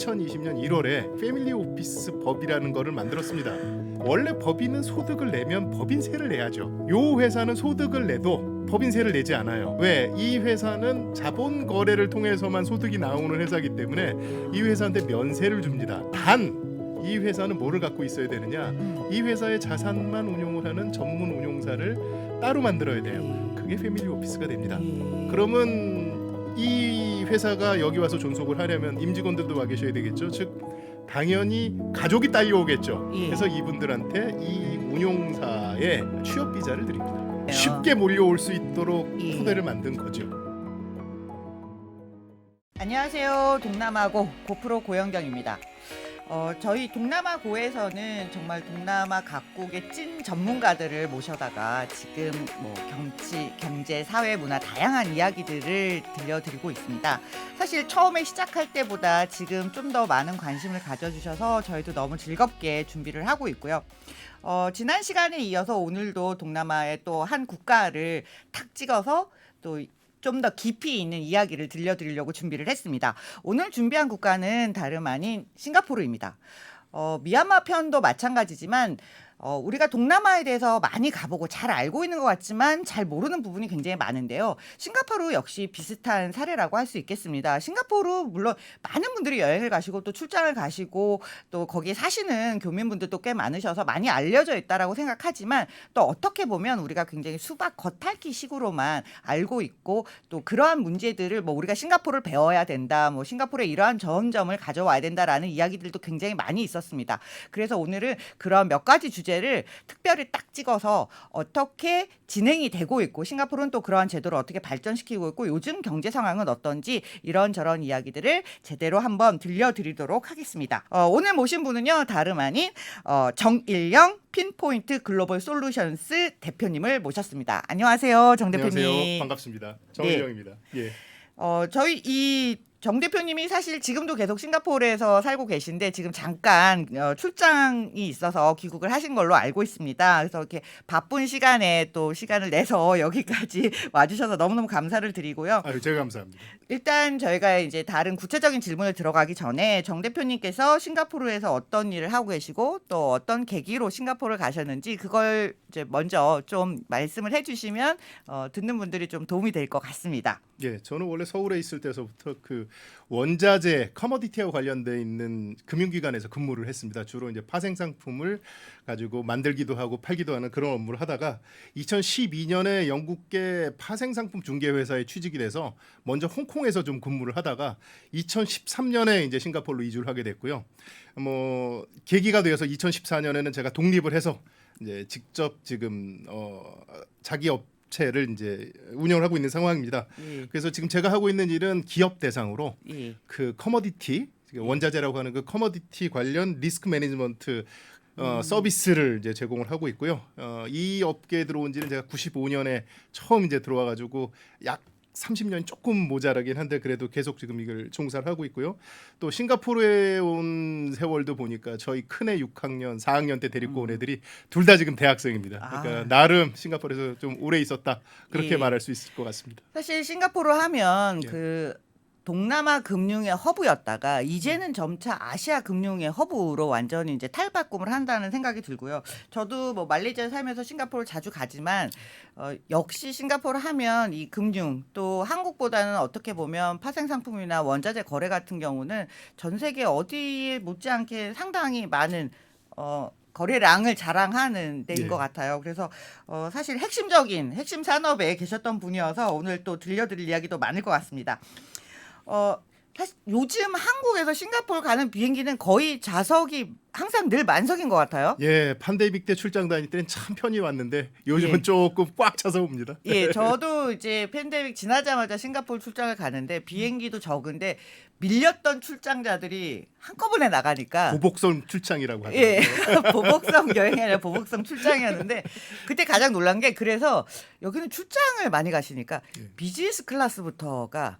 2020년 1월에 패밀리 오피스 법이라는 거를 만들었습니다. 원래 법인은 소득을 내면 법인세를 내야죠. 요 회사는 소득을 내도 법인세를 내지 않아요. 왜? 이 회사는 자본 거래를 통해서만 소득이 나오는 회사이기 때문에 이 회사한테 면세를 줍니다. 단 이 회사는 뭐를 갖고 있어야 되느냐? 이 회사의 자산만 운용을 하는 전문 운용사를 따로 만들어야 돼요. 그게 패밀리 오피스가 됩니다. 그러면 이 회사가 여기 와서 존속을 하려면 임직원들도 와 계셔야 되겠죠. 즉 당연히 가족이 딸려오겠죠. 그래서 이분들한테 이 운용사의 취업 비자를 드립니다. 쉽게 몰려올 수 있도록 토대를 만든 거죠. 안녕하세요. 동남아고 고프로 고영경입니다. 저희 동남아고에서는 정말 동남아 각국의 찐 전문가들을 모셔다가 지금 뭐 경제, 사회, 문화 다양한 이야기들을 들려드리고 있습니다. 사실 처음에 시작할 때보다 지금 좀 더 많은 관심을 가져주셔서 저희도 너무 즐겁게 준비를 하고 있고요. 지난 시간에 이어서 오늘도 동남아의 또 한 국가를 탁 찍어서 또 좀 더 깊이 있는 이야기를 들려드리려고 준비를 했습니다. 오늘 준비한 국가는 다름 아닌 싱가포르입니다. 미얀마 편도 마찬가지지만 우리가 동남아에 대해서 많이 가보고 잘 알고 있는 것 같지만 잘 모르는 부분이 굉장히 많은데요. 싱가포르 역시 비슷한 사례라고 할 수 있겠습니다. 싱가포르 물론 많은 분들이 여행을 가시고 또 출장을 가시고 또 거기에 사시는 교민분들도 꽤 많으셔서 많이 알려져 있다라고 생각하지만 또 어떻게 보면 우리가 굉장히 수박 겉핥기 식으로만 알고 있고 또 그러한 문제들을 뭐 우리가 싱가포르를 배워야 된다, 뭐 싱가포르에 이러한 좋은 점을 가져와야 된다라는 이야기들도 굉장히 많이 있었습니다. 그래서 오늘은 그런 몇 가지 주제를 특별히 딱 찍어서 어떻게 진행이 되고 있고 싱가포르는 또 그러한 제도를 어떻게 발전시키고 있고 요즘 경제 상황은 어떤지 이런저런 이야기들을 제대로 한번 들려드리도록 하겠습니다. 오늘 모신 분은요 다름 아닌 정일영 핀포인트 글로벌 솔루션스 대표님을 모셨습니다. 안녕하세요, 정 대표님. 안녕하세요. 반갑습니다. 정일영입니다. 예. 저희 이 정 대표님이 사실 지금도 계속 싱가포르에서 살고 계신데 지금 잠깐 출장이 있어서 귀국을 하신 걸로 알고 있습니다. 그래서 이렇게 바쁜 시간에 또 시간을 내서 여기까지 와주셔서 너무너무 감사를 드리고요. 아유, 제가 감사합니다. 일단 저희가 이제 다른 구체적인 질문을 들어가기 전에 정 대표님께서 싱가포르에서 어떤 일을 하고 계시고 또 어떤 계기로 싱가포르를 가셨는지 그걸 이제 먼저 좀 말씀을 해주시면 듣는 분들이 좀 도움이 될 것 같습니다. 예, 저는 원래 서울에 있을 때서부터 그 원자재 커머디티와 관련돼 있는 금융기관에서 근무를 했습니다. 주로 이제 파생 상품을 가지고 만들기도 하고 팔기도 하는 그런 업무를 하다가 2012년에 영국계 파생 상품 중개 회사에 취직이 돼서 먼저 홍콩에서 좀 근무를 하다가 2013년에 이제 싱가포르로 이주를 하게 됐고요. 뭐 계기가 되어서 2014년에는 제가 독립을 해서 이제 직접 지금 자기 업체를 이제 운영을 하고 있는 상황입니다. 그래서 지금 제가 하고 있는 일은 기업 대상으로 그 커머디티 원자재라고 하는 그 커머디티 관련 리스크 매니지먼트 서비스를 이제 제공을 하고 있고요. 이 업계에 들어온 지는 제가 95년에 처음 이제 들어와 가지고 약 30년이 조금 모자라긴 한데 그래도 계속 지금 이걸 종사를 하고 있고요. 또 싱가포르에 온 세월도 보니까 저희 큰애 6학년, 4학년 때 데리고 온 애들이 둘 다 지금 대학생입니다. 그러니까 나름 싱가포르에서 좀 오래 있었다 그렇게 말할 수 있을 것 같습니다. 사실 싱가포르 하면 그 동남아 금융의 허브였다가 이제는 점차 아시아 금융의 허브로 완전히 이제 탈바꿈을 한다는 생각이 들고요. 저도 뭐 말레이시아에 살면서 싱가포르를 자주 가지만 역시 싱가포르 하면 이 금융 또 한국보다는 어떻게 보면 파생 상품이나 원자재 거래 같은 경우는 전 세계 어디에 못지않게 상당히 많은 거래량을 자랑하는 데인 것 같아요. 그래서 사실 핵심 산업에 계셨던 분이어서 오늘 또 들려드릴 이야기도 많을 것 같습니다. 사실 요즘 한국에서 싱가포르 가는 비행기는 거의 좌석이 항상 늘 만석인 것 같아요. 예, 팬데믹 때 출장 다닐 때는 참 편히 왔는데 요즘은 조금 꽉 차서 옵니다. 예, 저도 이제 팬데믹 지나자마자 싱가포르 출장을 가는데 비행기도 적은데 밀렸던 출장자들이 한꺼번에 나가니까 보복성 출장이라고 하죠. 예, 보복성 여행이 아니라 보복성 출장이었는데 그때 가장 놀란 게 그래서 여기는 출장을 많이 가시니까 비즈니스 클래스부터가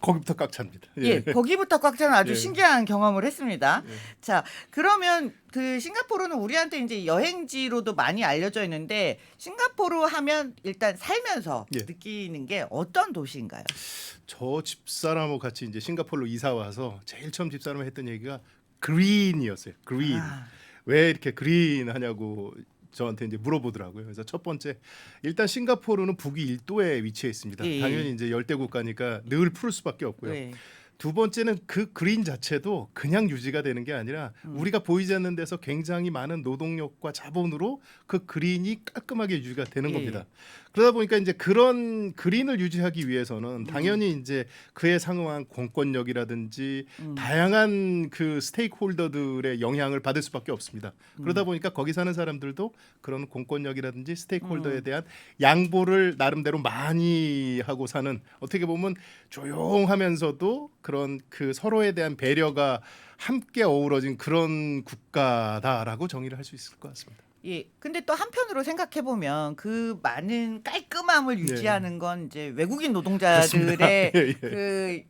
거기부터 꽉 찹니다. 예, 거기부터 꽉 차는 아주 예. 신기한 경험을 했습니다. 예. 자, 그러면 그 싱가포르는 우리한테 이제 여행지로도 많이 알려져 있는데 싱가포르 하면 일단 살면서 예. 느끼는 게 어떤 도시인가요? 저 집사람하고 같이 이제 싱가포르로 이사 와서 제일 처음 집사람이 했던 얘기가 그린이었어요. 그린. 아, 왜 이렇게 그린 하냐고 저한테 이제 물어보더라고요. 그래서 첫 번째 일단 싱가포르는 북위 1도에 위치해 있습니다. 예. 당연히 이제 열대 국가니까 늘 푸를 수밖에 없고요. 네. 두 번째는 그 그린 자체도 그냥 유지가 되는 게 아니라 우리가 보이지 않는 데서 굉장히 많은 노동력과 자본으로 그 그린이 깔끔하게 유지가 되는 예. 겁니다. 그러다 보니까 이제 그런 그린을 유지하기 위해서는 당연히 이제 그에 상응한 공권력이라든지 다양한 그 스테이크홀더들의 영향을 받을 수밖에 없습니다. 그러다 보니까 거기 사는 사람들도 그런 공권력이라든지 스테이크홀더에 대한 양보를 나름대로 많이 하고 사는, 어떻게 보면 조용하면서도 그런 그 서로에 대한 배려가 함께 어우러진 그런 국가다라고 정의를 할 수 있을 것 같습니다. 예. 근데 또 한편으로 생각해 보면 그 많은 깔끔함을 유지하는 건 이제 외국인 노동자들의 예, 예. 그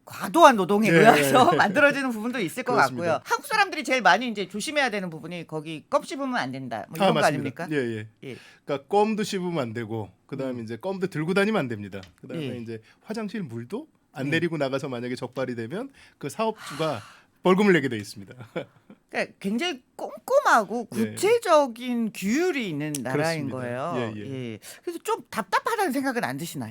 과도한 노동에 예, 의해서 예. 만들어지는 부분도 있을 것 그렇습니다. 같고요. 한국 사람들이 제일 많이 이제 조심해야 되는 부분이 거기 껌 씹으면 안 된다. 뭐 이런 거 아닙니까? 예, 예. 예. 그러니까 껌도 씹으면 안 되고, 그다음에 이제 껌도 들고 다니면 안 됩니다. 그다음에 예. 이제 화장실 물도 안 네. 내리고 나가서 만약에 적발이 되면 그 사업주가 벌금을 내게 돼 있습니다. 그러니까 굉장히 꼼꼼하고 예. 구체적인 규율이 있는 나라인 그렇습니다. 거예요. 예, 예. 그래서 좀 답답하다는 생각은 안 드시나요?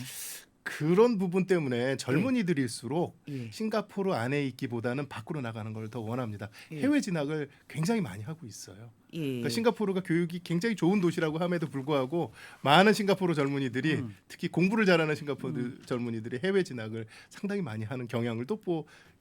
그런 부분 때문에 젊은이들일수록 예. 싱가포르 안에 있기보다는 밖으로 나가는 걸 더 원합니다. 예. 해외 진학을 굉장히 많이 하고 있어요. 예. 그러니까 싱가포르가 교육이 굉장히 좋은 도시라고 함에도 불구하고 많은 싱가포르 젊은이들이 특히 공부를 잘하는 싱가포르 젊은이들이 해외 진학을 상당히 많이 하는 경향을 또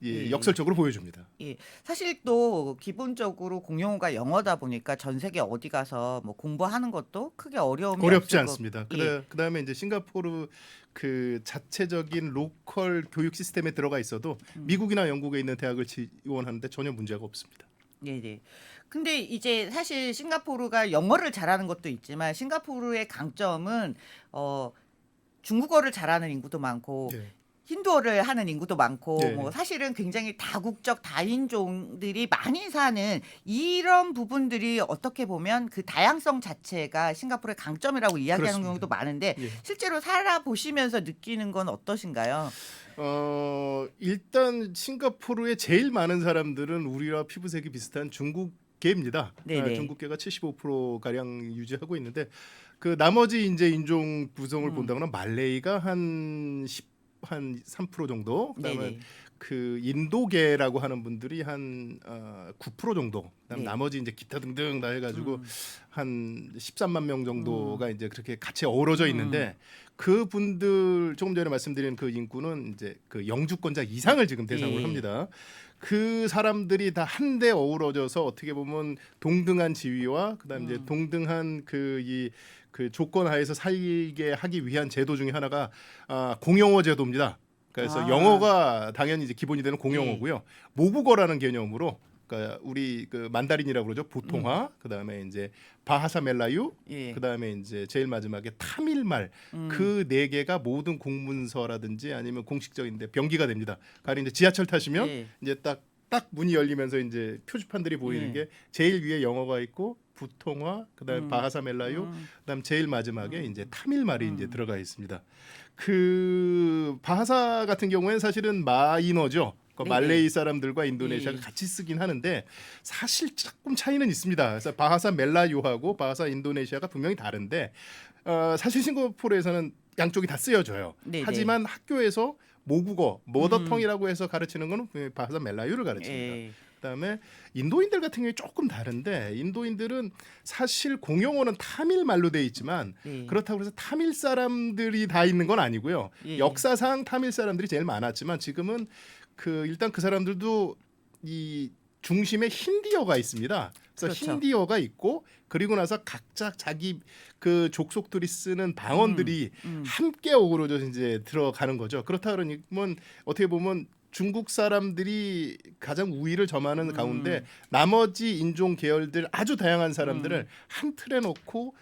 예. 역설적으로 보여줍니다. 예, 사실 또 기본적으로 공용어가 영어다 보니까 전 세계 어디 가서 뭐 공부하는 것도 크게 어려움이 어렵지 없을 않습니다. 거- 예. 그다음에 이제 싱가포르 그 자체적인 로컬 교육 시스템에 들어가 있어도 미국이나 영국에 있는 대학을 지원하는데 전혀 문제가 없습니다. 네, 네. 근데 이제 사실 싱가포르가 영어를 잘하는 것도 있지만 싱가포르의 강점은 중국어를 잘하는 인구도 많고 예. 힌두어를 하는 인구도 많고 네. 뭐 사실은 굉장히 다국적 다인종들이 많이 사는 이런 부분들이 어떻게 보면 그 다양성 자체가 싱가포르의 강점이라고 이야기하는 그렇습니다. 경우도 많은데 예. 실제로 살아보시면서 느끼는 건 어떠신가요? 일단 싱가포르에 제일 많은 사람들은 우리와 피부색이 비슷한 중국계입니다. 네네. 중국계가 75% 가량 유지하고 있는데 그 나머지 이제 인종 구성을 본다거나 말레이가 한 3% 정도, 그다음에 네네. 그 인도계라고 하는 분들이 한 9% 정도, 그다음 네. 나머지 이제 기타 등등 다 해가지고 한 13만 명 정도가 이제 그렇게 같이 어우러져 있는데 그 분들 조금 전에 말씀드린 그 인구는 이제 그 영주권자 이상을 지금 대상으로 네. 합니다. 그 사람들이 다 한데 어우러져서 어떻게 보면 동등한 지위와 그다음 이제 동등한 그 조건 하에서 살게 하기 위한 제도 중에 하나가 공용어 제도입니다. 그래서 아. 영어가 당연히 이제 기본이 되는 공용어고요. 모국어라는 개념으로, 그러니까 우리 그 만다린이라고 그러죠. 보통화, 그다음에 이제 바하사 멜라유, 예. 그다음에 이제 제일 마지막에 타밀말, 그 네 개가 모든 공문서라든지 아니면 공식적인데 병기가 됩니다. 가령 이제 지하철 타시면 예. 이제 딱 문이 열리면서 이제 표지판들이 보이는 예. 게 제일 위에 영어가 있고 부통화, 그다음에 바하사 멜라유, 그다음 제일 마지막에 이제 타밀말이 이제 들어가 있습니다. 그 바하사 같은 경우에는 사실은 마이너죠. 그 네네. 말레이 사람들과 인도네시아가 예. 같이 쓰긴 하는데 사실 조금 차이는 있습니다. 그래서 바하사 멜라유하고 바하사 인도네시아가 분명히 다른데 사실 싱가포르에서는 양쪽이 다 쓰여져요. 네네. 하지만 학교에서 모국어, 머더텅이라고 해서 가르치는 거는 분명히 바하사 멜라유를 가르칩니다. 예. 그다음에 인도인들 같은 경우에 조금 다른데, 인도인들은 사실 공용어는 타밀 말로 돼 있지만 예. 그렇다고 해서 타밀 사람들이 다 있는 건 아니고요. 예. 역사상 타밀 사람들이 제일 많았지만 지금은 일단 그 사람들도 이 중심에 힌디어가 있습니다. 그래서 그렇죠. 힌디어가 있고, 그리고 나서 각자 자기 그 족속들이 쓰는 방언들이 함께 어우러져 이제 들어가는 거죠. 그렇다 그러면 어떻게 보면 중국 사람들이 가장 우위를 점하는 가운데 나머지 인종 계열들 아주 다양한 사람들을 한 틀에 놓고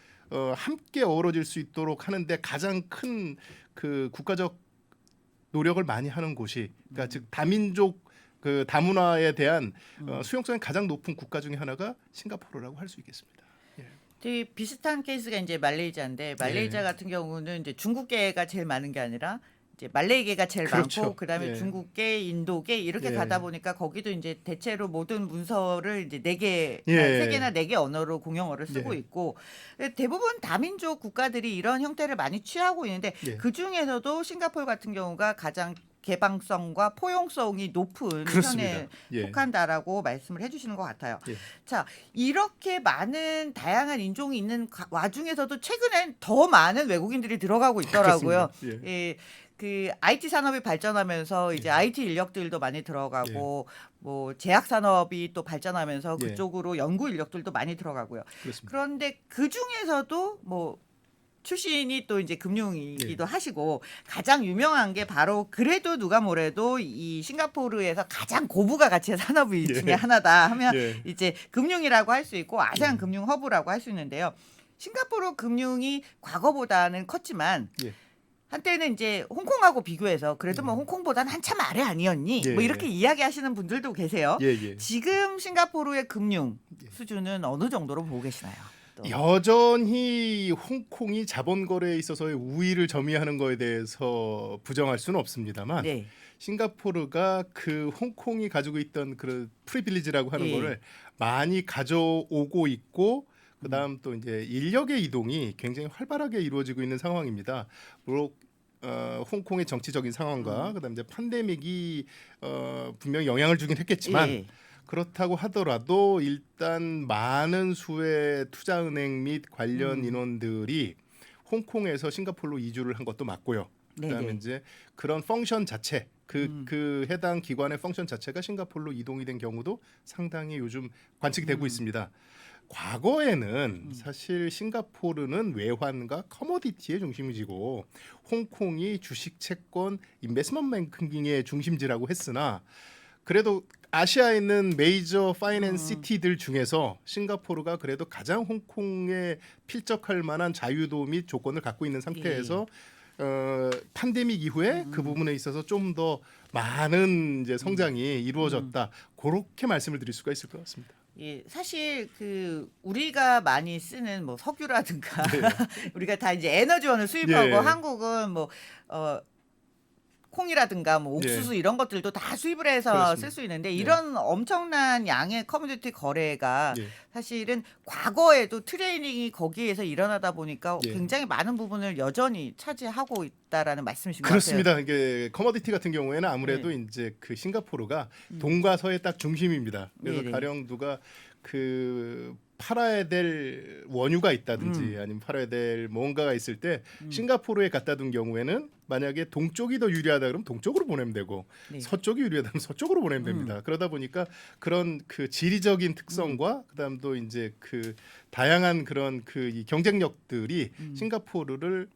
함께 어우러질 수 있도록 하는데 가장 큰 그 국가적 노력을 많이 하는 곳이, 그러니까 즉 다민족 그 다문화에 대한 수용성이 가장 높은 국가 중에 하나가 싱가포르라고 할 수 있겠습니다. 예. 되게 비슷한 케이스가 이제 말레이시아인데 말레이시아 예. 같은 경우는 이제 중국계가 제일 많은 게 아니라 이제 말레이계가 제일 그렇죠. 많고 그다음에 예. 중국계, 인도계 이렇게 예. 가다 보니까 거기도 이제 대체로 모든 문서를 이제 네 개, 예. 세 개나 네 개 언어로 공용어를 쓰고 예. 있고 대부분 다민족 국가들이 이런 형태를 많이 취하고 있는데 예. 그 중에서도 싱가포르 같은 경우가 가장 개방성과 포용성이 높은 그렇습니다. 편에 예. 속한다라고 말씀을 해주시는 것 같아요. 예. 자, 이렇게 많은 다양한 인종이 있는 와중에서도 최근엔 더 많은 외국인들이 들어가고 있더라고요. 그렇습니다. 예. 예, 그 IT 산업이 발전하면서 이제 예. IT 인력들도 많이 들어가고 뭐 제약 산업이 또 발전하면서 예. 그쪽으로 연구 인력들도 많이 들어가고요. 그렇습니다. 그런데 그 중에서도 뭐 출신이 또 이제 금융이기도 하시고 가장 유명한 게 바로 그래도 누가 뭐래도 이 싱가포르에서 가장 고부가 가치의 산업이 예. 중에 하나다 하면 예. 이제 금융이라고 할 수 있고 아세안 예. 금융 허브라고 할 수 있는데요. 싱가포르 금융이 과거보다는 컸지만 예. 한때는 이제 홍콩하고 비교해서 그래도 뭐 홍콩보다는 한참 아래 아니었니? 예. 뭐 이렇게 이야기하시는 분들도 계세요. 예. 예. 지금 싱가포르의 금융 예. 수준은 어느 정도로 보고 계시나요? 또. 여전히 홍콩이 자본 거래에 있어서의 우위를 점유하는 거에 대해서 부정할 수는 없습니다만 네. 싱가포르가 그 홍콩이 가지고 있던 그 프리빌리지라고 하는 예. 거를 많이 가져오고 있고 그다음 또 이제 인력의 이동이 굉장히 활발하게 이루어지고 있는 상황입니다. 물론 홍콩의 정치적인 상황과 그다음 이제 팬데믹이 분명히 영향을 주긴 했겠지만 예. 그렇다고 하더라도 일단 많은 수의 투자은행 및 관련 인원들이 홍콩에서 싱가포르로 이주를 한 것도 맞고요. 그다음에 네네. 이제 그런 펑션 자체 그 해당 기관의 펑션 자체가 싱가포르로 이동이 된 경우도 상당히 요즘 관측이 되고 있습니다. 과거에는 사실 싱가포르는 외환과 커머디티의 중심지고 홍콩이 주식 채권 인베스트먼트 뱅킹의 중심지라고 했으나 그래도 아시아에 있는 메이저 파이낸스 시티들 중에서 싱가포르가 그래도 가장 홍콩에 필적할 만한 자유도 및 조건을 갖고 있는 상태에서 팬데믹 이후에 그 부분에 있어서 좀 더 많은 이제 성장이 이루어졌다. 그렇게 말씀을 드릴 수가 있을 것 같습니다. 예, 사실 그 우리가 많이 쓰는 뭐 석유라든가 우리가 다 이제 에너지원을 수입하고 예. 한국은 뭐 콩이라든가 뭐 옥수수 이런 것들도 다 수입을 해서 그렇습니다. 쓸 수 있는데 이런 엄청난 양의 커뮤니티 거래가 예. 사실은 과거에도 트레이닝이 거기에서 일어나다 보니까 예. 굉장히 많은 부분을 여전히 차지하고 있다라는 말씀이신 것 그렇습니다. 이게 커머디티 같은 경우에는 아무래도 네. 이제 그 싱가포르가 동과 서의 딱 중심입니다. 그래서 네네. 가령 누가 그 팔아야 될 원유가 있다든지 아니면 팔아야 될 뭔가가 있을 때 싱가포르에 갖다 둔 경우에는 만약에 동쪽이 더 유리하다 그러면 동쪽으로 보내면 되고 네. 서쪽이 유리하다 그러면 서쪽으로 보내면 됩니다. 그러다 보니까 그런 그 지리적인 특성과 그다음 또 이제 그 다양한 그런 그 이 경쟁력들이 싱가포르를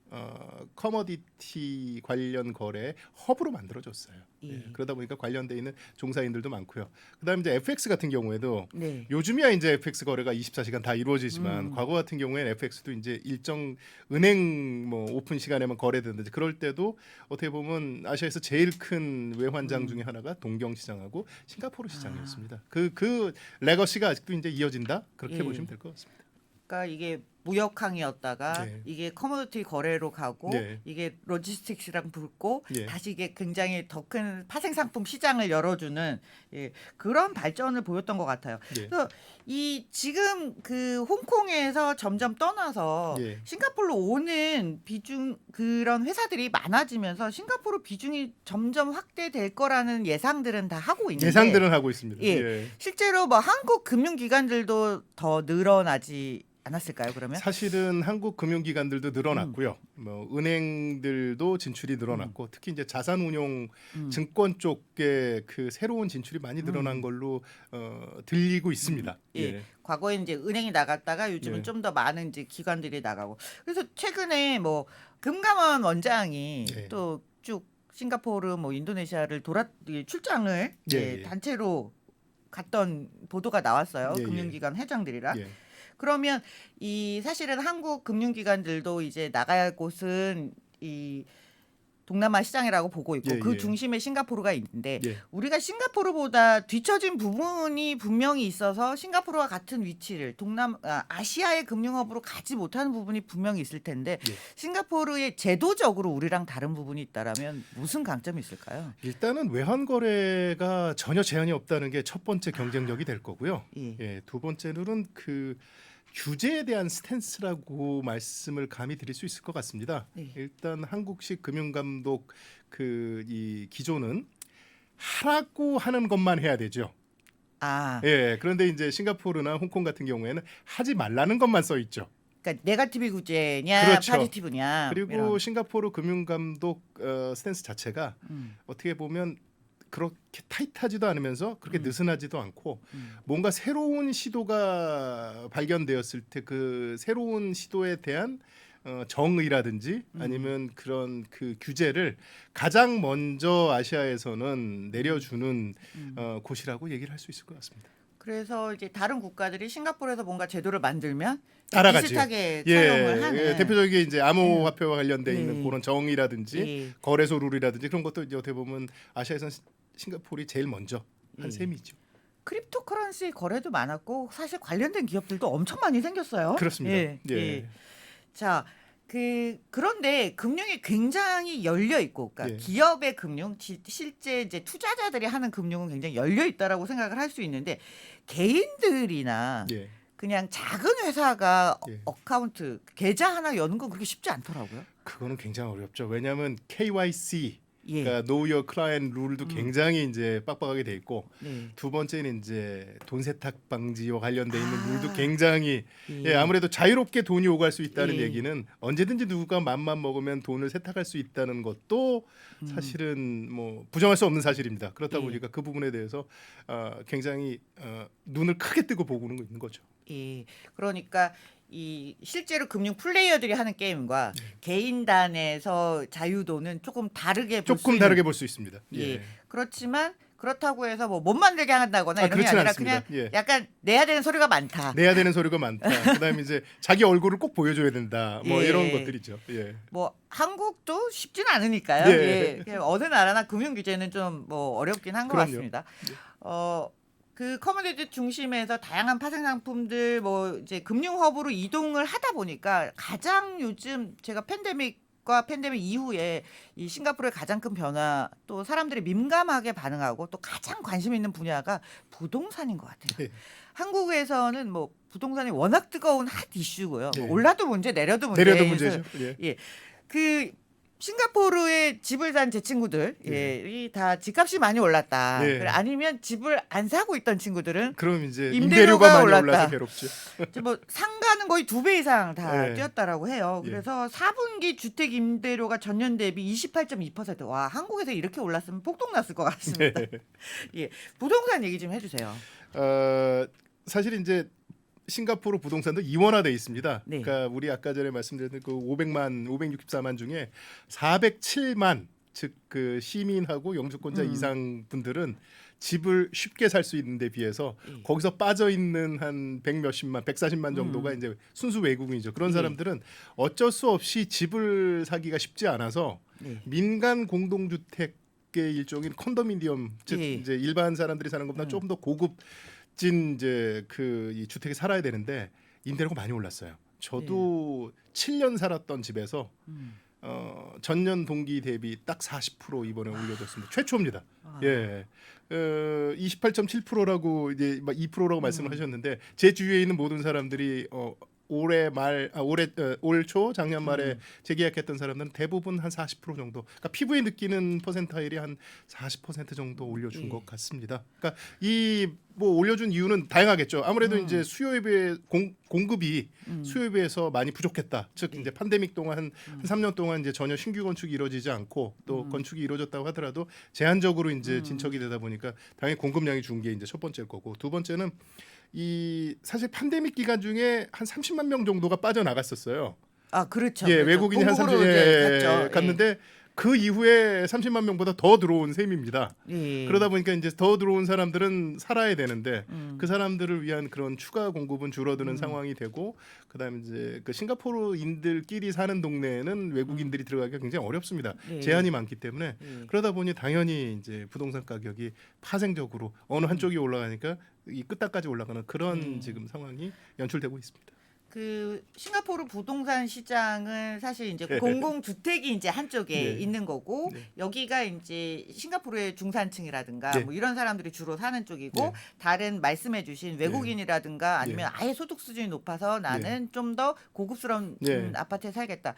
커머디티 관련 거래 허브로 만들어줬어요. 예. 그러다 보니까 관련돼 있는 종사인들도 많고요. 그다음에 이제 FX 같은 경우에도 네. 요즘이야 이제 FX 거래가 24시간 다 이루어지지만 과거 같은 경우에는 FX도 이제 일정 은행 뭐 오픈 시간에만 거래되는데 그럴 때도 어떻게 보면 아시아에서 제일 큰 외환장 중에 하나가 동경 시장하고 싱가포르 시장이었습니다. 그 레거시가 아직도 이제 이어진다 그렇게 예. 보시면 될 것 같습니다. 그러니까 이게 무역항이었다가 네. 이게 커머디티 거래로 가고 네. 이게 로지스틱스랑 붙고 예. 다시 이게 굉장히 더 큰 파생상품 시장을 열어주는 그런 발전을 보였던 것 같아요. 예. 그래서 이 지금 그 홍콩에서 점점 떠나서 예. 싱가포르로 오는 비중 그런 회사들이 많아지면서 싱가포르 비중이 점점 확대될 거라는 예상들은 다 하고 있는데 예상들은 하고 있습니다. 예. 실제로 뭐 한국 금융기관들도 더 늘어나지 않았을까요? 그러면 사실은 한국 금융기관들도 늘어났고요. 뭐 은행들도 진출이 늘어났고 특히 이제 자산운용 증권 쪽에 그 새로운 진출이 많이 늘어난 걸로 들리고 있습니다. 예. 과거에 이제 은행이 나갔다가 요즘은 예. 좀 더 많은 이제 기관들이 나가고 그래서 최근에 뭐 금감원 원장이 예. 또 쭉 싱가포르 뭐 인도네시아를 출장을 예. 단체로 갔던 보도가 나왔어요. 예. 금융기관 회장들이랑. 예. 그러면 이 사실은 한국 금융기관들도 이제 나갈 곳은 이 동남아 시장이라고 보고 있고 예, 그 예. 중심에 싱가포르가 있는데 예. 우리가 싱가포르보다 뒤처진 부분이 분명히 있어서 싱가포르와 같은 위치를 아시아의 금융허브로 가지 못하는 부분이 분명히 있을 텐데 예. 싱가포르의 제도적으로 우리랑 다른 부분이 있다라면 무슨 강점이 있을까요? 일단은 외환 거래가 전혀 제한이 없다는 게 첫 번째 경쟁력이 될 거고요. 예. 예, 두 번째로는 그 규제에 대한 스탠스라고 말씀을 감히 드릴 수 있을 것 같습니다. 네. 일단 한국식 금융감독 그 이 기조는 하라고 하는 것만 해야 되죠. 아, 예, 그런데 이제 싱가포르나 홍콩 같은 경우에는 하지 말라는 것만 써 있죠. 그러니까 네거티브 규제냐, 그렇죠. 파지티브냐. 그리고 이런. 싱가포르 금융감독 스탠스 자체가 어떻게 보면 그렇게 타이트하지도 않으면서 그렇게 느슨하지도 않고 뭔가 새로운 시도가 발견되었을 때 그 새로운 시도에 대한 정의라든지 아니면 그런 그 규제를 가장 먼저 아시아에서는 내려주는 곳이라고 얘기를 할 수 있을 것 같습니다. 그래서 이제 다른 국가들이 싱가포르에서 뭔가 제도를 만들면 따라가죠. 비슷하게 사용을 하는. 예, 대표적인 이제 암호화폐와 관련돼 네. 있는 그런 정의라든지 예. 거래소 룰이라든지 그런 것도 이제 어떻게 보면 아시아에서는 싱가포르이 제일 먼저 한 예. 셈이죠. 크립토 커런시 거래도 많았고 사실 관련된 기업들도 엄청 많이 생겼어요. 그렇습니다. 예. 예. 예. 자, 그런데 금융이 굉장히 열려 있고, 그러니까 예. 기업의 금융, 실제 이제 투자자들이 하는 금융은 굉장히 열려 있다라고 생각을 할 수 있는데 개인들이나 예. 그냥 작은 회사가 예. 어카운트 계좌 하나 여는 건 그렇게 쉽지 않더라고요. 그거는 굉장히 어렵죠. 왜냐하면 KYC, 예. 그러니까 Know Your Client 룰도 굉장히 이제 빡빡하게 돼 있고 네. 두 번째는 이제 돈 세탁 방지와 관련돼 있는 아. 룰도 굉장히 예. 예, 아무래도 자유롭게 돈이 오갈 수 있다는 예. 얘기는 언제든지 누가 맘만 먹으면 돈을 세탁할 수 있다는 것도 사실은 뭐 부정할 수 없는 사실입니다. 그렇다 예. 보니까 그 부분에 대해서 굉장히 눈을 크게 뜨고 보고는 있는 거죠. 예. 그러니까 이 실제로 금융 플레이어들이 하는 게임과 개인단에서 자유도는 조금 다르게 볼 수 조금 있는. 다르게 볼 수 있습니다. 예. 그렇지만 그렇다고 해서 뭐 못 만들게 한다거나 이런 게 그렇진 아니라 않습니다. 그냥 예. 약간 내야 되는 소리가 많다. 내야 되는 소리가 많다. 그다음에 이제 자기 얼굴을 꼭 보여줘야 된다. 뭐 예. 이런 것들이죠. 예. 뭐 한국도 쉽지는 않으니까요. 예. 예. 어느 나라나 금융 규제는 좀 뭐 어렵긴 한 것 그럼요. 같습니다. 그 커뮤니티 중심에서 다양한 파생 상품들 뭐 이제 금융 허브로 이동을 하다 보니까 가장 요즘 제가 팬데믹과 팬데믹 이후에 이 싱가포르의 가장 큰 변화 또 사람들이 민감하게 반응하고 또 가장 관심 있는 분야가 부동산인 것 같아요. 예. 한국에서는 뭐 부동산이 워낙 뜨거운 핫 이슈고요. 뭐 예. 올라도 문제 내려도 문제. 내려도 문제죠. 예. 예. 그 싱가포르에 집을 산 제 친구들, 이 다 집값이 많이 올랐다. 예. 그래, 아니면 집을 안 사고 있던 친구들은 그럼 이제 임대료가 임대료가 많이 올랐다. 올라서 괴롭죠. 이제 뭐 상가는 거의 2배 이상 다 예. 뛰었다라고 해요. 예. 그래서 4분기 주택 임대료가 전년 대비 28.2%. 와, 한국에서 이렇게 올랐으면 폭동 났을 것 같습니다. 예. 부동산 얘기 좀 해주세요. 사실 이제 싱가포르 부동산도 이원화돼 있습니다. 네. 그러니까 우리 아까 전에 말씀드렸던 그 564만 중에 407만 즉 그 시민하고 영주권자 이상 분들은 집을 쉽게 살 수 있는 데 비해서 거기서 빠져 있는 한 100몇십만, 140만 정도가 이제 순수 외국인이죠. 그런 사람들은 어쩔 수 없이 집을 사기가 쉽지 않아서 민간 공동주택의 일종인 컨도미니엄 즉 예. 이제 일반 사람들이 사는 것보다 조금 더 고급진 이제 그 이 주택에 살아야 되는데 임대료가 많이 올랐어요. 저도 7년 살았던 집에서 전년 동기 대비 딱 40% 이번에 올려졌습니다. 최초입니다. 예. 28.7%라고 이제 2%라고 말씀을 하셨는데 제 주위에 있는 모든 사람들이 올 초 작년 말에 재계약했던 사람들은 대부분 한 40% 정도. 그러니까 피부에 느끼는 퍼센타일이 한 40% 정도 올려준 것 같습니다. 그러니까 이 뭐 올려준 이유는 다양하겠죠. 아무래도 이제 수요에 비해 공급이 수요에 비해서 많이 부족했다. 즉 이제 팬데믹 동안 한 3년 동안 이제 전혀 신규 건축이 이루어지지 않고 또 건축이 이루어졌다고 하더라도 제한적으로 이제 진척이 되다 보니까 당연히 공급량이 준 게 이제 첫 번째일 거고 두 번째는 이 사실 팬데믹 기간 중에 한 30만 명 정도가 빠져나갔었어요. 아, 그렇죠. 예, 그렇죠. 외국인이 한 공국으로 30, 이제 갔죠. 갔는데 그 이후에 30만 명보다 더 들어온 셈입니다. 예. 그러다 보니까 이제 더 들어온 사람들은 살아야 되는데 음. 그 사람들을 위한 그런 추가 공급은 줄어드는 상황이 되고 그다음에 이제 그 싱가포르인들끼리 사는 동네에는 외국인들이 들어가기가 굉장히 어렵습니다. 예. 제한이 많기 때문에 예. 그러다 보니 당연히 이제 부동산 가격이 파생적으로 어느 한쪽이 올라가니까 이 끝단까지 올라가는 그런 지금 상황이 연출되고 있습니다. 그 싱가포르 부동산 시장은 사실 이제 네. 공공주택이 이제 한쪽에 네. 있는 거고 네. 여기가 이제 싱가포르의 중산층이라든가 네. 뭐 이런 사람들이 주로 사는 쪽이고 네. 다른 말씀해주신 외국인이라든가 아니면 네. 아예 소득 수준이 높아서 나는 좀 더 고급스러운 네. 아파트에 살겠다.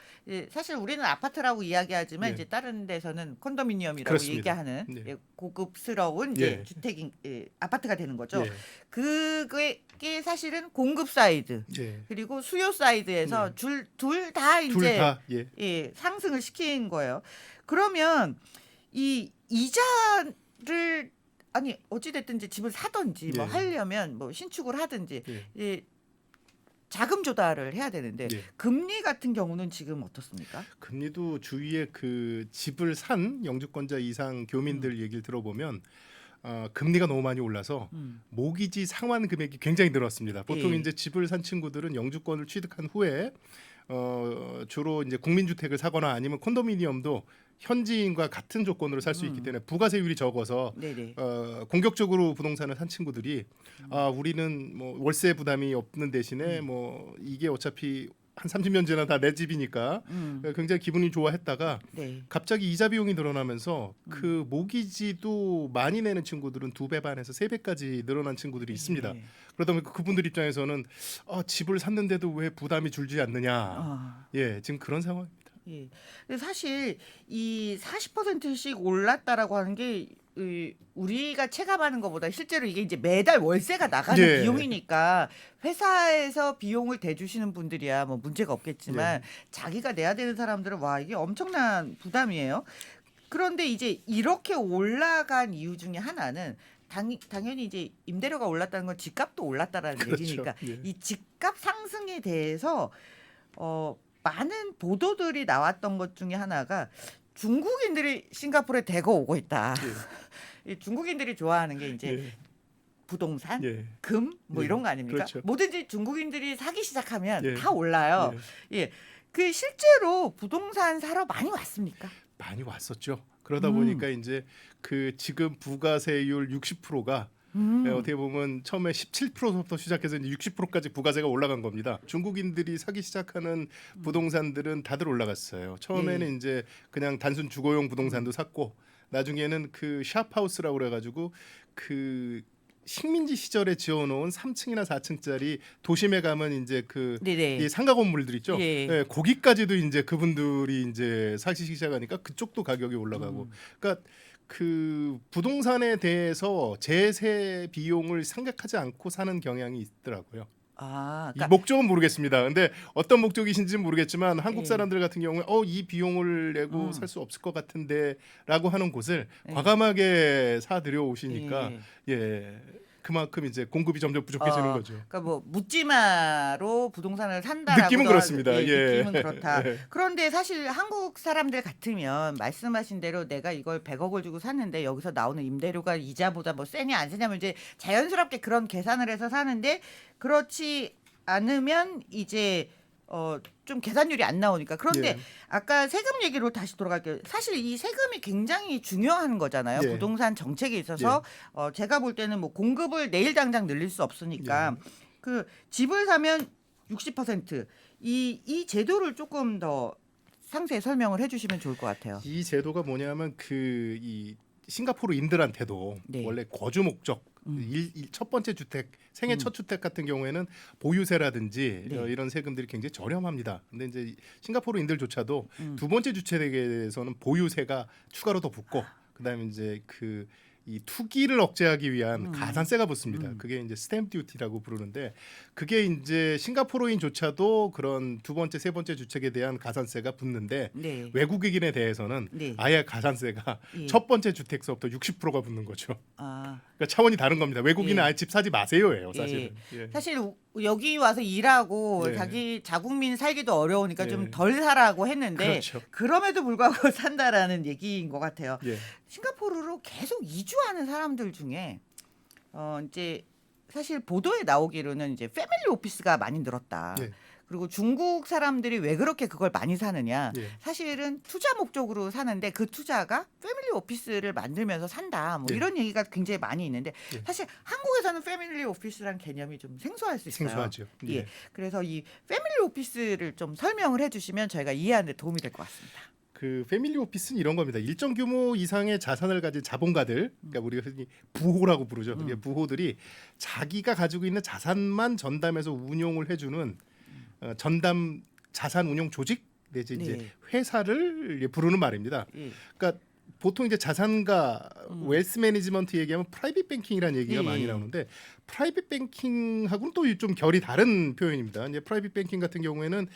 사실 우리는 아파트라고 이야기하지만 네. 이제 다른 데서는 컨도미니엄이라고 그렇습니다. 얘기하는 네. 고급스러운 이제 네. 주택 아파트가 되는 거죠. 예. 그게 사실은 공급 사이드. 예. 그리고 수요 사이드에서 둘 다 이제 둘 다 예. 예, 상승을 시킨 거예요. 그러면 이 이자를 아니 어찌 됐든 이제 집을 사든지 뭐 예. 하려면 뭐 신축을 하든지 예. 예, 자금 조달을 해야 되는데 예. 금리 같은 경우는 지금 어떻습니까? 금리도 주위에 그 집을 산 영주권자 이상 교민들 얘기를 들어보면 금리가 너무 많이 올라서 모기지 상환 금액이 굉장히 늘었습니다. 보통 예. 이제 집을 산 친구들은 영주권을 취득한 후에 주로 이제 국민주택을 사거나 아니면 콘도미니엄도 현지인과 같은 조건으로 살 수 있기 때문에 부가세율이 적어서 네네. 공격적으로 부동산을 산 친구들이 우리는 뭐 월세 부담이 없는 대신에 뭐 이게 어차피 한 30년 지나 다 내 집이니까 굉장히 기분이 좋아했다가 네. 갑자기 이자 비용이 늘어나면서 그 모기지도 많이 내는 친구들은 2배 반에서 3배까지 늘어난 친구들이 있습니다. 네. 그러다 보니까 그분들 입장에서는 집을 샀는데도 왜 부담이 줄지 않느냐. 아. 예, 지금 그런 상황입니다. 예. 근데 사실 이 40%씩 올랐다라고 하는 게 우리가 체감하는 것보다 실제로 이게 이제 매달 월세가 나가는 예. 비용이니까 회사에서 비용을 대주시는 분들이야 뭐 문제가 없겠지만 예. 자기가 내야 되는 사람들은 와 이게 엄청난 부담이에요. 그런데 이제 이렇게 올라간 이유 중에 하나는 당연히 이제 임대료가 올랐다는 건 집값도 올랐다라는 그렇죠. 얘기니까 예. 이 집값 상승에 대해서 많은 보도들이 나왔던 것 중에 하나가 중국인들이 싱가포르에 대거 오고 있다. 이 중국인들이 좋아하는 게 이제 예. 부동산, 예. 금 뭐 예. 이런 거 아닙니까? 그렇죠. 뭐든지 중국인들이 사기 시작하면 예. 다 올라요. 예. 그 실제로 부동산 사러 많이 왔습니까? 많이 왔었죠. 그러다 보니까 이제 그 지금 부가세율 60%가 어떻게 보면 처음에 17%부터 시작해서 이제 60%까지 부가세가 올라간 겁니다. 중국인들이 사기 시작하는 부동산들은 다들 올라갔어요. 처음에는 이제 그냥 단순 주거용 부동산도 샀고 나중에는 그 샵하우스라고 그래가지고 그 식민지 시절에 지어놓은 3층이나 4층짜리 도심에 가면 이제 그 네네. 이 상가 건물들 있죠. 예. 예, 거기까지도 이제 그분들이 이제 사기 시작하니까 그쪽도 가격이 올라가고. 그러니까 그 부동산에 대해서 제세 비용을 생각하지 않고 사는 경향이 있더라고요. 아, 이 그러니까 목적은 모르겠습니다. 근데 어떤 목적이신지는 모르겠지만 한국 예. 사람들 같은 경우에 이 비용을 내고 살 수 없을 것 같은데라고 하는 곳을 예. 과감하게 사 들여 오시니까 예. 예. 그만큼 이제 공급이 점점 부족해지는 거죠. 그러니까 뭐 묻지마로 부동산을 산다라고 느낌은 그렇습니다. 예. 느낌은 그렇다. 예. 그런데 사실 한국 사람들 같으면 말씀하신 대로 내가 이걸 100억을 주고 샀는데 여기서 나오는 임대료가 이자보다 뭐 세냐 안 세냐면 이제 자연스럽게 그런 계산을 해서 사는데 그렇지 않으면 이제 좀 계산율이 안 나오니까. 그런데 예. 아까 세금 얘기로 다시 돌아갈게요. 사실 이 세금이 굉장히 중요한 거잖아요. 예. 부동산 정책에 있어서 제가 볼 때는 뭐 공급을 내일 당장 늘릴 수 예. 없으니까 그 집을 사면 60% 이 제도를 조금 더 상세히 설명을 해주시면 좋을 것 같아요. 이 제도가 뭐냐면 그 이 싱가포르인들한테도 네. 원래 거주 목적 첫 번째 주택 생애 첫 주택 같은 경우에는 보유세라든지 네. 이런 세금들이 굉장히 저렴합니다. 근데 이제 싱가포르인들조차도 두 번째 주택에 대해서는 보유세가 추가로 더 붙고 그다음에 이제 그 이 투기를 억제하기 위한 가산세가 붙습니다. 그게 이제 스탬프 듀티라고 부르는데 그게 이제 싱가포르인조차도 그런 두 번째, 세 번째 주택에 대한 가산세가 붙는데 네. 외국인에 대해서는 네. 아예 가산세가 예. 첫 번째 주택서부터 60%가 붙는 거죠. 아, 그러니까 차원이 다른 겁니다. 외국인은 예. 아예 집 사지 마세요예요, 사실은. 예. 사실 여기 와서 일하고 네. 자기 자국민 살기도 어려우니까 네. 좀 덜 사라고 했는데 그렇죠. 그럼에도 불구하고 산다라는 얘기인 것 같아요. 예. 싱가포르로 계속 이주하는 사람들 중에 이제 사실 보도에 나오기로는 이제 패밀리 오피스가 많이 늘었다. 예. 그리고 중국 사람들이 왜 그렇게 그걸 많이 사느냐? 예. 사실은 투자 목적으로 사는데 그 투자가 패밀리 오피스를 만들면서 산다. 뭐 예. 이런 얘기가 굉장히 많이 있는데 예. 사실 한국에서는 패밀리 오피스란 개념이 좀 생소할 수 있어요. 생소하죠. 예. 그래서 이 패밀리 오피스를 좀 설명을 해주시면 저희가 이해하는 데 도움이 될 것 같습니다. 그 패밀리 오피스는 이런 겁니다. 일정 규모 이상의 자산을 가진 자본가들, 그러니까 우리가 흔히 부호라고 부르죠. 그게 부호들이 자기가 가지고 있는 자산만 전담해서 운용을 해주는 전담 자산 운용 조직 내지 이제 네. 회사를 부르는 말입니다. 예. 그러니까 보통 이제 자산가 웰스 매니지먼트 얘기하면 프라이빗 뱅킹이라는 얘기가 예. 많이 나오는데 프라이빗 뱅킹하고는 또 좀 결이 다른 표현입니다. 이제 프라이빗 뱅킹 같은 경우에는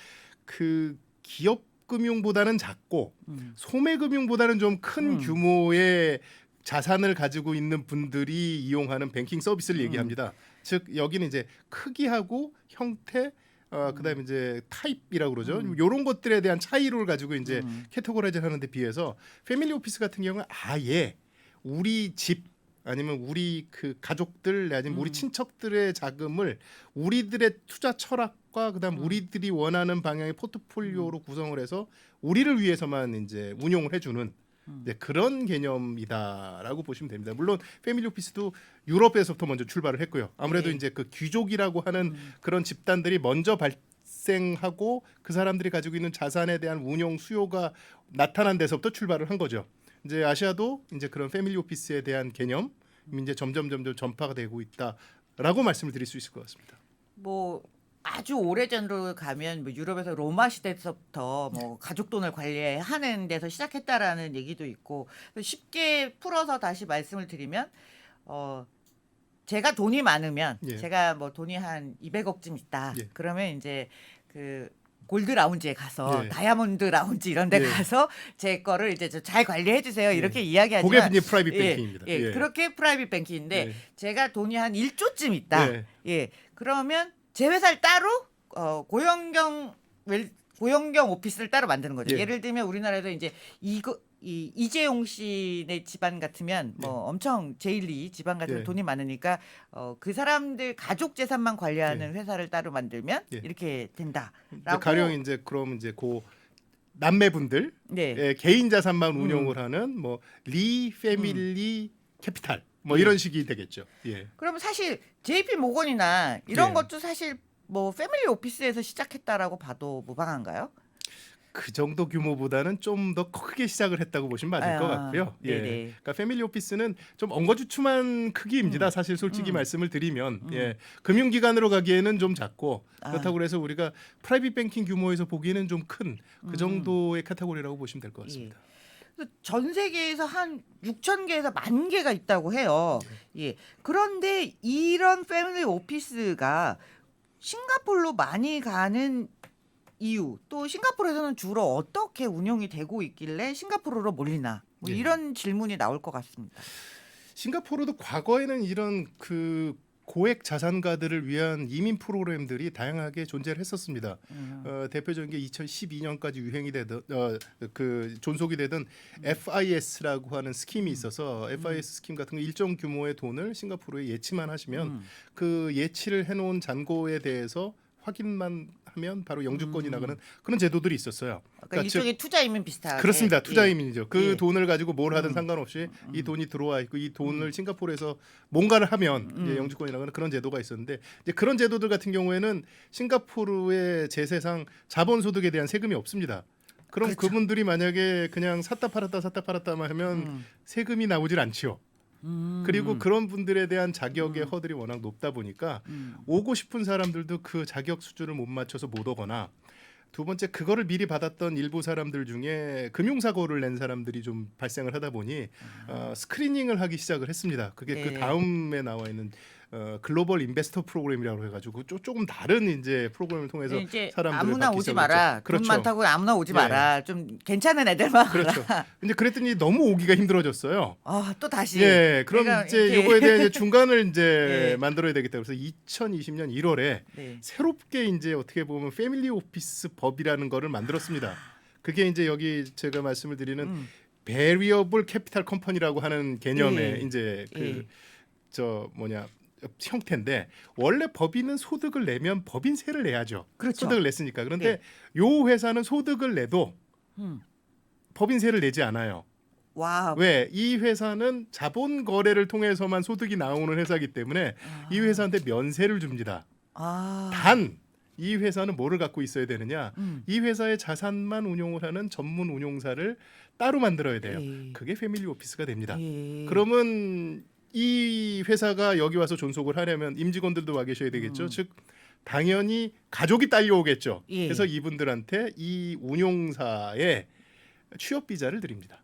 그 기업 금융보다는 작고 소매 금융보다는 좀 큰 규모의 자산을 가지고 있는 분들이 이용하는 뱅킹 서비스를 얘기합니다. 즉 여기는 이제 크기하고 형태 그다음에 이제 타입이라고 그러죠. 이런 것들에 대한 차이를 가지고 이제 캐테고라이즈 하는 데 비해서 패밀리 오피스 같은 경우는 아예 우리 집 아니면 우리 그 가족들 아니면 우리 친척들의 자금을 우리들의 투자 철학과 그다음 우리들이 원하는 방향의 포트폴리오로 구성을 해서 우리를 위해서만 이제 운용을 해주는 네, 그런 개념이다라고 보시면 됩니다. 물론 패밀리 오피스도 유럽에서부터 먼저 출발을 했고요. 아무래도 네. 이제 그 귀족이라고 하는 그런 집단들이 먼저 발생하고 그 사람들이 가지고 있는 자산에 대한 운용 수요가 나타난 데서부터 출발을 한 거죠. 이제 아시아도 이제 그런 패밀리 오피스에 대한 개념 이제 점점 전파가 되고 있다라고 말씀을 드릴 수 있을 것 같습니다. 뭐 아주 오래전으로 가면 뭐 유럽에서 로마 시대부터 뭐 가족 돈을 관리하는 데서 시작했다라는 얘기도 있고 쉽게 풀어서 다시 말씀을 드리면 제가 돈이 많으면 예. 제가 뭐 돈이 한 200억쯤 있다. 예. 그러면 이제 그 골드 라운지에 가서 예. 다이아몬드 라운지 이런 데 예. 가서 제 거를 이제 잘 관리해 주세요. 이렇게 그게 이야기하지만 이제 프라이빗 예, 뱅킹입니다. 예, 예. 그렇게 프라이빗 뱅킹인데 예. 제가 돈이 한 1조쯤 있다. 예. 예. 그러면 제 회사를 따로 고영경 오피스를 따로 만드는 거죠. 예. 예를 들면 우리나라에서 이제 이재용 씨네 집안 같으면 뭐 엄청 제1위 집안 같은 예. 돈이 많으니까 그 사람들 가족 재산만 관리하는 회사를 따로 만들면 예. 이렇게 이제 된다라고. 가령 이제 그럼 이제 고 남매분들 네. 개인 자산만 운용을 하는 뭐 리 패밀리 캐피탈 뭐 이런 식이 되겠죠. 예. 그러면 사실 JP 모건이나 이런 예. 것도 사실 뭐 패밀리 오피스에서 시작했다라고 봐도 무방한가요? 그 정도 규모보다는 좀 더 크게 시작을 했다고 보시면 맞을 것 같고요. 예. 네네. 그러니까 패밀리 오피스는 좀 엉거주춤한 크기입니다. 사실 솔직히 말씀을 드리면 예. 금융기관으로 가기에는 좀 작고 그렇다고 해서 우리가 프라이빗 뱅킹 규모에서 보기에는 좀 큰 그 정도의 카테고리라고 보시면 될 것 같습니다. 그래서 전 세계에서 한 6천 개에서 1만 개가 있다고 해요. 예. 그런데 이런 패밀리 오피스가 싱가포르로 많이 가는 이유, 또 싱가포르에서는 주로 어떻게 운영이 되고 있길래 싱가포르로 몰리나? 뭐 예. 이런 질문이 나올 것 같습니다. 싱가포르도 과거에는 이런 그 고액 자산가들을 위한 이민 프로그램들이 다양하게 존재를 했었습니다. 대표적인 게 2012년까지 유행이 되던 그 존속이 되던 FIS라고 하는 스킴이 있어서 FIS 스킴 같은 거 일정 규모의 돈을 싱가포르에 예치만 하시면 그 예치를 해놓은 잔고에 대해서 확인만 하면 바로 영주권이 나가는 그런 제도들이 있었어요. 그러니까 일종의 투자 이민 비슷하게. 그렇습니다. 투자 예. 이민이죠. 그 예. 돈을 가지고 뭘 하든 상관없이 이 돈이 들어와 있고 이 돈을 싱가포르에서 뭔가를 하면 이제 영주권이 나가는 그런 제도가 있었는데 이제 그런 제도들 같은 경우에는 싱가포르의 제세상 자본소득에 대한 세금이 없습니다. 그럼 그렇죠. 그분들이 만약에 그냥 샀다 팔았다만 하면 세금이 나오질 않지요. 그리고 그런 분들에 대한 자격의 허들이 워낙 높다 보니까 오고 싶은 사람들도 그 자격 수준을 못 맞춰서 못 오거나 두 번째 그거를 미리 받았던 일부 사람들 중에 금융사고를 낸 사람들이 좀 발생을 하다 보니 스크리닝을 하기 시작을 했습니다. 그게 그 네. 다음에 나와 있는 글로벌 인베스터 프로그램이라고 해가지고 조금 다른 이제 프로그램을 통해서 이제 사람들을 아무나 받기 오지 시작했죠. 마라. 그렇죠. 돈 많다고 아무나 오지 예. 마라. 좀 괜찮은 애들만 그렇죠. 가라. 이제 그랬더니 너무 오기가 힘들어졌어요. 또 다시. 예, 그럼 내가 이제 이렇게- 요거에 대한 이제 중간을 이제 예. 만들어야 되겠다. 그래서 2020년 1월에 네. 새롭게 이제 어떻게 보면 패밀리 오피스 법이라는 거를 만들었습니다. 그게 이제 여기 제가 말씀을 드리는 음. 베리어블 캐피탈 컴퍼니라고 하는 개념의 예. 이제 예. 형태인데 원래 법인은 소득을 내면 법인세를 내야죠. 그렇죠. 소득을 냈으니까. 그런데 네. 요 회사는 소득을 내도 음. 법인세를 내지 않아요. 와. 왜? 이 회사는 자본 거래를 통해서만 소득이 나오는 회사이기 때문에 이 회사한테 면세를 줍니다. 아. 단 이 회사는 뭐를 갖고 있어야 되느냐? 음. 이 회사의 자산만 운용을 하는 전문 운용사를 따로 만들어야 돼요. 예. 그게 패밀리 오피스가 됩니다. 예. 그러면 이 회사가 여기 와서 존속을 하려면 임직원들도 와 계셔야 되겠죠. 즉 당연히 가족이 딸려오겠죠. 예. 그래서 이분들한테 이 운용사의 취업 비자를 드립니다.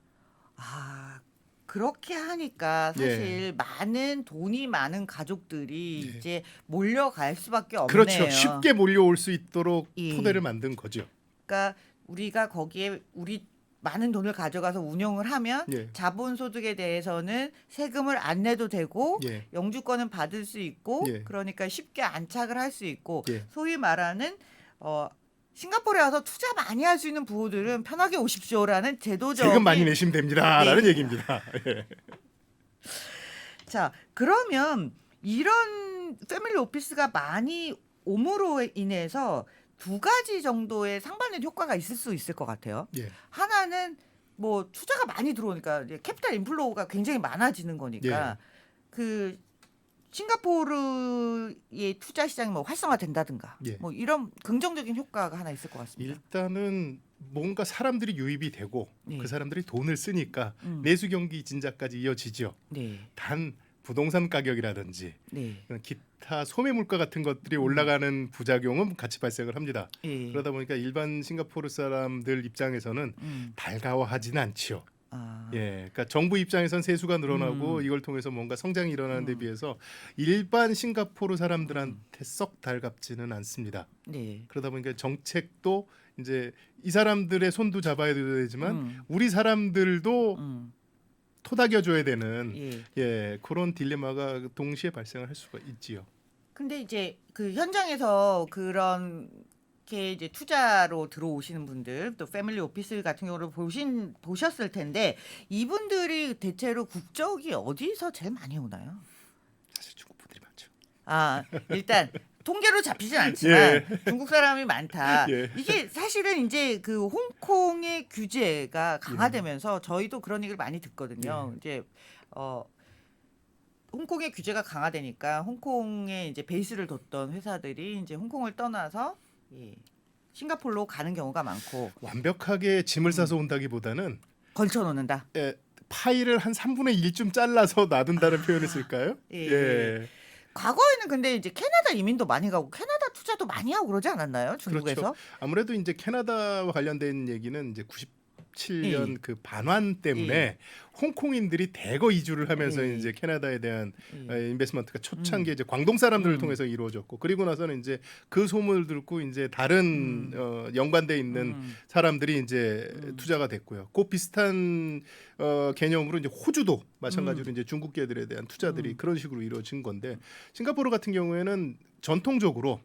그렇게 하니까 사실 많은 돈이 많은 가족들이 이제 몰려갈 수밖에 없네요. 그렇죠. 쉽게 몰려올 수 있도록 예. 토대를 만든 거죠. 그러니까 우리가 거기에 우리 많은 돈을 가져가서 운용을 하면 예. 자본소득에 대해서는 세금을 안 내도 되고 예. 영주권은 받을 수 있고 예. 그러니까 쉽게 안착을 할 수 있고 예. 소위 말하는 싱가포르에 와서 투자 많이 할 수 있는 부호들은 편하게 오십시오라는 제도적인 세금 많이 내시면 됩니다라는 예. 얘기입니다. 예. 자, 그러면 이런 패밀리 오피스가 많이 옴으로 인해서 두 가지 정도의 상반된 효과가 있을 수 있을 것 같아요. 예. 하나는 뭐 투자가 많이 들어오니까 이제 캐피탈 인플로우가 굉장히 많아지는 거니까 그 싱가포르의 투자 시장이 뭐 활성화된다든가 예. 뭐 이런 긍정적인 효과가 하나 있을 것 같습니다. 일단은 뭔가 사람들이 유입이 되고 네. 그 사람들이 돈을 쓰니까 음. 내수 경기 진작까지 이어지죠. 네, 단 부동산 가격이라든지 네, 기타 소매 물가 같은 것들이 올라가는 부작용은 같이 발생을 합니다. 예. 그러다 보니까 일반 싱가포르 사람들 입장에서는 달가워하지는 않지요. 예, 그러니까 정부 입장에선 세수가 늘어나고 이걸 통해서 뭔가 성장이 일어나는 데 비해서 일반 싱가포르 사람들한테 썩 달갑지는 않습니다. 네. 그러다 보니까 정책도 이제 이 사람들의 손도 잡아야 되지만 음. 우리 사람들도 음. 토닥여줘야 되는 예. 예, 그런 딜레마가 동시에 발생을 할 수가 있지요. 근데 이제 그 현장에서 그런 게 이제 투자로 들어오시는 분들 또 패밀리 오피스 같은 경우를 보셨을 텐데 이분들이 대체로 국적이 어디서 제일 많이 오나요? 사실 중국 분들이 많죠. 일단 통계로 잡히진 않지만 중국 사람이 많다. 예. 이게 사실은 이제 그 홍콩의 규제가 강화되면서 저희도 그런 얘기를 많이 듣거든요. 이제 홍콩의 규제가 강화되니까 홍콩에 이제 베이스를 뒀던 회사들이 이제 홍콩을 떠나서 싱가포르로 가는 경우가 많고 완벽하게 짐을 싸서 온다기보다는 걸쳐 놓는다. 예, 파일을 한 3분의 1좀 잘라서 놔둔다는 표현을 쓸까요? 예. 과거에는 근데 이제 캐나다 이민도 많이 가고 캐나다 투자도 많이 하고 그러지 않았나요? 중국에서? 그렇죠. 아무래도 이제 캐나다와 관련된 얘기는 이제 97년 그 반환 때문에 홍콩인들이 대거 이주를 하면서 이제 캐나다에 대한 인베스트먼트가 초창기에 이제 광동 사람들을 통해서 이루어졌고 그리고 나서는 이제 그 소문을 듣고 이제 다른 연관돼 있는 사람들이 이제 투자가 됐고요. 그 비슷한 개념으로 이제 호주도 마찬가지로 이제 중국계들에 대한 투자들이 그런 식으로 이루어진 건데 싱가포르 같은 경우에는 전통적으로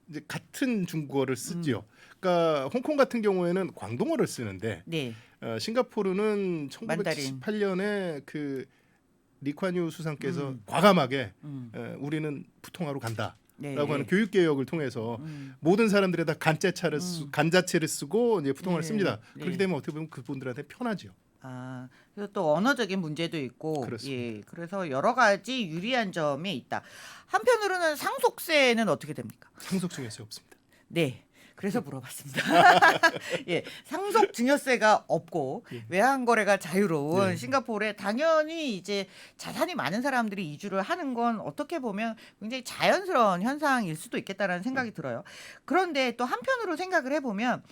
이제 같은 중국어를 쓰지요. 그러니까 홍콩 같은 경우에는 광동어를 쓰는데 네. 싱가포르는 만다린. 1978년에 그 리콴유 수상께서 과감하게 우리는 부통하러 간다라고 네. 하는 교육 개혁을 통해서 모든 사람들이 다 간자체를 쓰고 이제 부통어를 네. 씁니다. 네. 그렇게 되면 어떻게 보면 그분들한테 편하죠. 그래서 또 언어적인 문제도 있고, 그렇습니다. 그래서 여러 가지 유리한 점이 있다. 한편으로는 상속세는 어떻게 됩니까? 상속 증여세 없습니다. 네. 그래서 물어봤습니다. 상속 증여세가 없고 외환 거래가 자유로운 싱가포르에 당연히 이제 자산이 많은 사람들이 이주를 하는 건 어떻게 보면 굉장히 자연스러운 현상일 수도 있겠다라는 생각이 들어요. 그런데 또 한편으로 생각을 해보면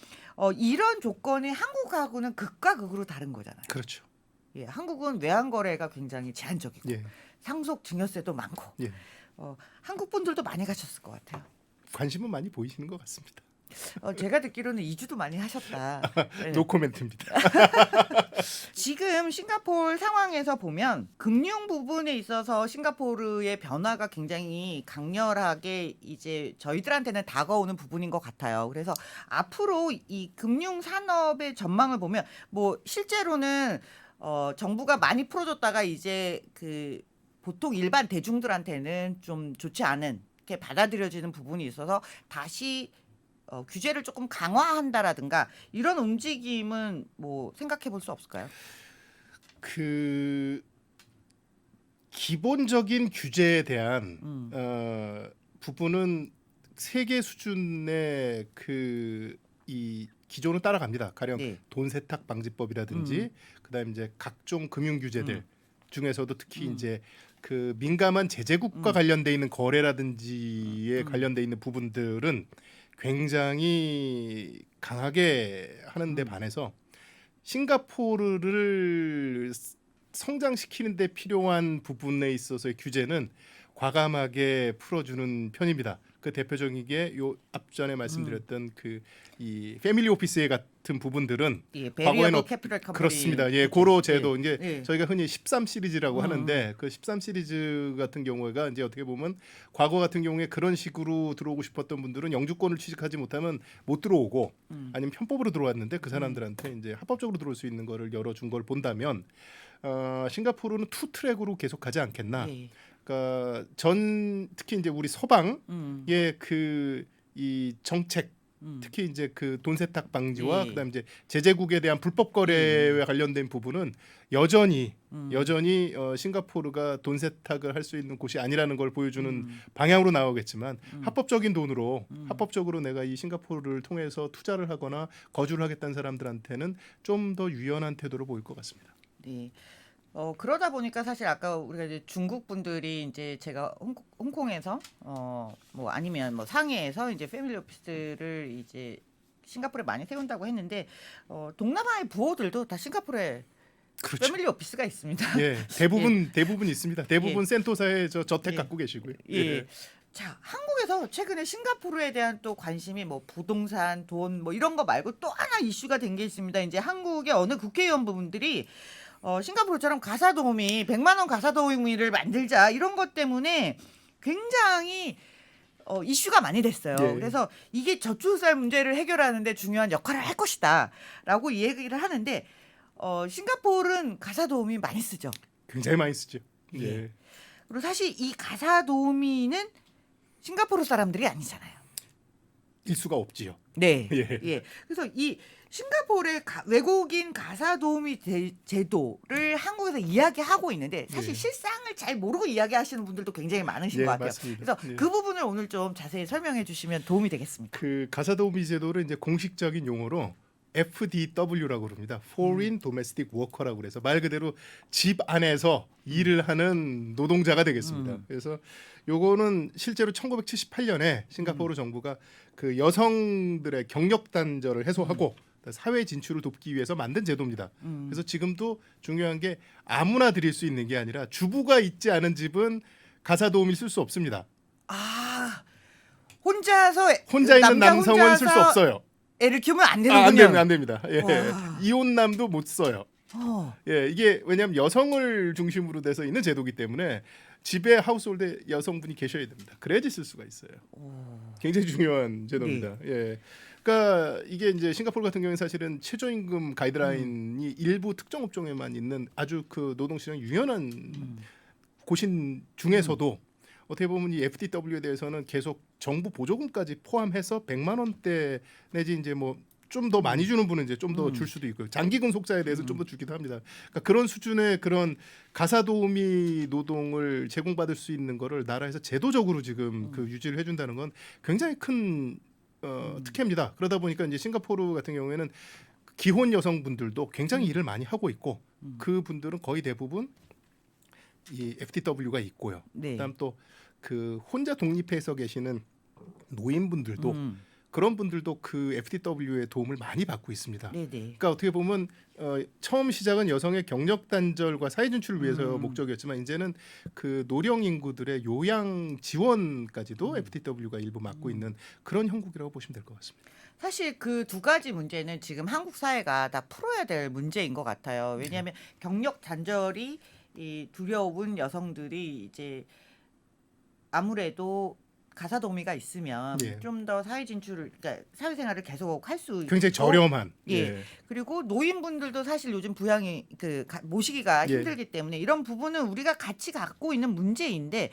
이런 조건이 한국하고는 극과 극으로 다른 거잖아요. 그렇죠. 한국은 외환 거래가 굉장히 제한적이고 예. 상속 증여세도 많고. 예. 한국 분들도 많이 가셨을 것 같아요. 관심은 많이 보이시는 것 같습니다. 제가 듣기로는 이주도 많이 하셨다. 네. 노코멘트입니다. 지금 싱가포르 상황에서 보면 금융 부분에 있어서 싱가포르의 변화가 굉장히 강렬하게 이제 저희들한테는 다가오는 부분인 것 같아요. 그래서 앞으로 이 금융 산업의 전망을 보면 뭐 실제로는 정부가 많이 풀어줬다가 이제 그 보통 일반 대중들한테는 좀 좋지 않은 게 받아들여지는 부분이 있어서 다시 규제를 조금 강화한다라든가 이런 움직임은 뭐 생각해 볼 수 없을까요? 그 기본적인 규제에 대한 부분은 세계 수준의 그 이 기존을 따라갑니다. 가령 네. 돈 세탁 방지법이라든지 그다음에 이제 각종 금융 규제들 중에서도 특히 이제 그 민감한 제재국과 관련돼 있는 거래라든지에 관련돼 있는 부분들은 굉장히 강하게 하는데 반해서 싱가포르를 성장시키는 데 필요한 부분에 있어서의 규제는 과감하게 풀어주는 편입니다. 그 대표적인 게 요 앞전에 말씀드렸던 그 이 패밀리 오피스에 같은 부분들은 예, 과거에는 베리어블 캐피털 컴퍼니 그렇습니다. 예, 고로 제도 예, 이제 예. 저희가 흔히 13 시리즈라고 하는데 그 13 시리즈 같은 경우가 이제 어떻게 보면 과거 같은 경우에 그런 식으로 들어오고 싶었던 분들은 영주권을 취득하지 못하면 못 들어오고 아니면 편법으로 들어왔는데 그 사람들한테 이제 합법적으로 들어올 수 있는 거를 열어준 걸 본다면 싱가포르는 투 트랙으로 계속 가지 않겠나. 예. 그러니까 전 특히 이제 우리 서방의 그 이 정책 특히 이제 그 돈 세탁 방지와 예. 그다음 이제 제재국에 대한 불법 거래와 관련된 부분은 여전히 싱가포르가 돈 세탁을 할 수 있는 곳이 아니라는 걸 보여주는 방향으로 나오겠지만 합법적인 돈으로 합법적으로 내가 이 싱가포르를 통해서 투자를 하거나 거주를 하겠다는 사람들한테는 좀 더 유연한 태도로 보일 것 같습니다. 네. 그러다 보니까 사실 아까 우리가 이제 중국 분들이 이제 제가 홍콩에서 뭐 아니면 뭐 상해에서 이제 패밀리 오피스를 이제 싱가포르에 많이 세운다고 했는데 동남아의 부호들도 다 싱가포르에 그렇죠. 패밀리 오피스가 있습니다. 예, 대부분 있습니다. 대부분 센토사에 저 저택 예. 갖고 계시고요. 예. 자, 한국에서 최근에 싱가포르에 대한 또 관심이 뭐 부동산, 돈 뭐 이런 거 말고 또 하나 이슈가 된 게 있습니다. 이제 한국의 어느 국회의원분들이 싱가포르처럼 가사도우미 100만 원 가사도우미를 만들자 이런 것 때문에 굉장히 이슈가 많이 됐어요. 예. 그래서 이게 저출산 문제를 해결하는데 중요한 역할을 할 것이다라고 얘기를 하는데 싱가포르는 가사도우미 많이 쓰죠. 굉장히 많이 쓰죠. 예. 예. 그리고 사실 이 가사도우미는 싱가포르 사람들이 아니잖아요. 일 수가 없지요. 네. 예. 예. 그래서 이 싱가포르의 외국인 가사도우미 제도를 한국에서 이야기하고 있는데 사실 예. 실상을 잘 모르고 이야기하시는 분들도 굉장히 많으신 예, 것 같아요. 맞습니다. 그래서 예. 그 부분을 오늘 좀 자세히 설명해 주시면 도움이 되겠습니다. 그 가사도우미 제도를 이제 공식적인 용어로 FDW라고 그럽니다. Foreign Domestic Worker라고 그래서 말 그대로 집 안에서 일을 하는 노동자가 되겠습니다. 그래서 요거는 실제로 1978년에 싱가포르 정부가 그 여성들의 경력 단절을 해소하고 사회 진출을 돕기 위해서 만든 제도입니다. 그래서 지금도 중요한 게 아무나 드릴 수 있는 게 아니라 주부가 있지 않은 집은 가사도우미를 쓸 수 없습니다. 아, 혼자 있는 남성은 쓸 수 없어요. 애를 키우면 안 되는군요. 안 됩니다. 예. 와. 이혼남도 못 써요. 어. 예, 이게 왜냐하면 여성을 중심으로 돼서 있는 제도이기 때문에 집에 하우스홀드에 여성분이 계셔야 됩니다. 그래야지 쓸 수가 있어요. 굉장히 중요한 제도입니다. 예. 그러니까 이게 이제 싱가포르 같은 경우는 사실은 최저임금 가이드라인이 일부 특정 업종에만 있는 아주 그 노동시장 유연한 곳인 중에서도 어떻게 보면 이 FDW에 대해서는 계속 정부 보조금까지 포함해서 100만 원대 내지 이제 뭐 좀 더 많이 주는 분은 이제 좀 더 줄 수도 있고요. 장기 근속자에 대해서 좀 더 주기도 합니다. 그러니까 그런 수준의 그런 가사도우미 노동을 제공받을 수 있는 거를 나라에서 제도적으로 지금 그 유지를 해준다는 건 굉장히 큰 특혜입니다. 그러다 보니까 이제 싱가포르 같은 경우에는 기혼 여성분들도 굉장히 일을 많이 하고 있고 그 분들은 거의 대부분 이 FDW가 있고요. 네. 그다음 또 그 혼자 독립해서 계시는 노인분들도 그런 분들도 그 FTW의 도움을 많이 받고 있습니다. 네네. 그러니까 어떻게 보면 처음 시작은 여성의 경력 단절과 사회 진출을 위해서 목적이었지만 이제는 그 노령 인구들의 요양 지원까지도 FTW가 일부 맡고 있는 그런 형국이라고 보시면 될 것 같습니다. 사실 그 두 가지 문제는 지금 한국 사회가 다 풀어야 될 문제인 것 같아요. 왜냐하면 경력 단절이 이 두려운 여성들이 이제 아무래도 가사 도우미가 있으면 예. 좀 더 사회 진출을, 그러니까 사회생활을 계속 할 수 굉장히 있고, 저렴한. 예. 그리고 노인분들도 사실 요즘 부양이 모시기가 예. 힘들기 때문에 이런 부분은 우리가 같이 갖고 있는 문제인데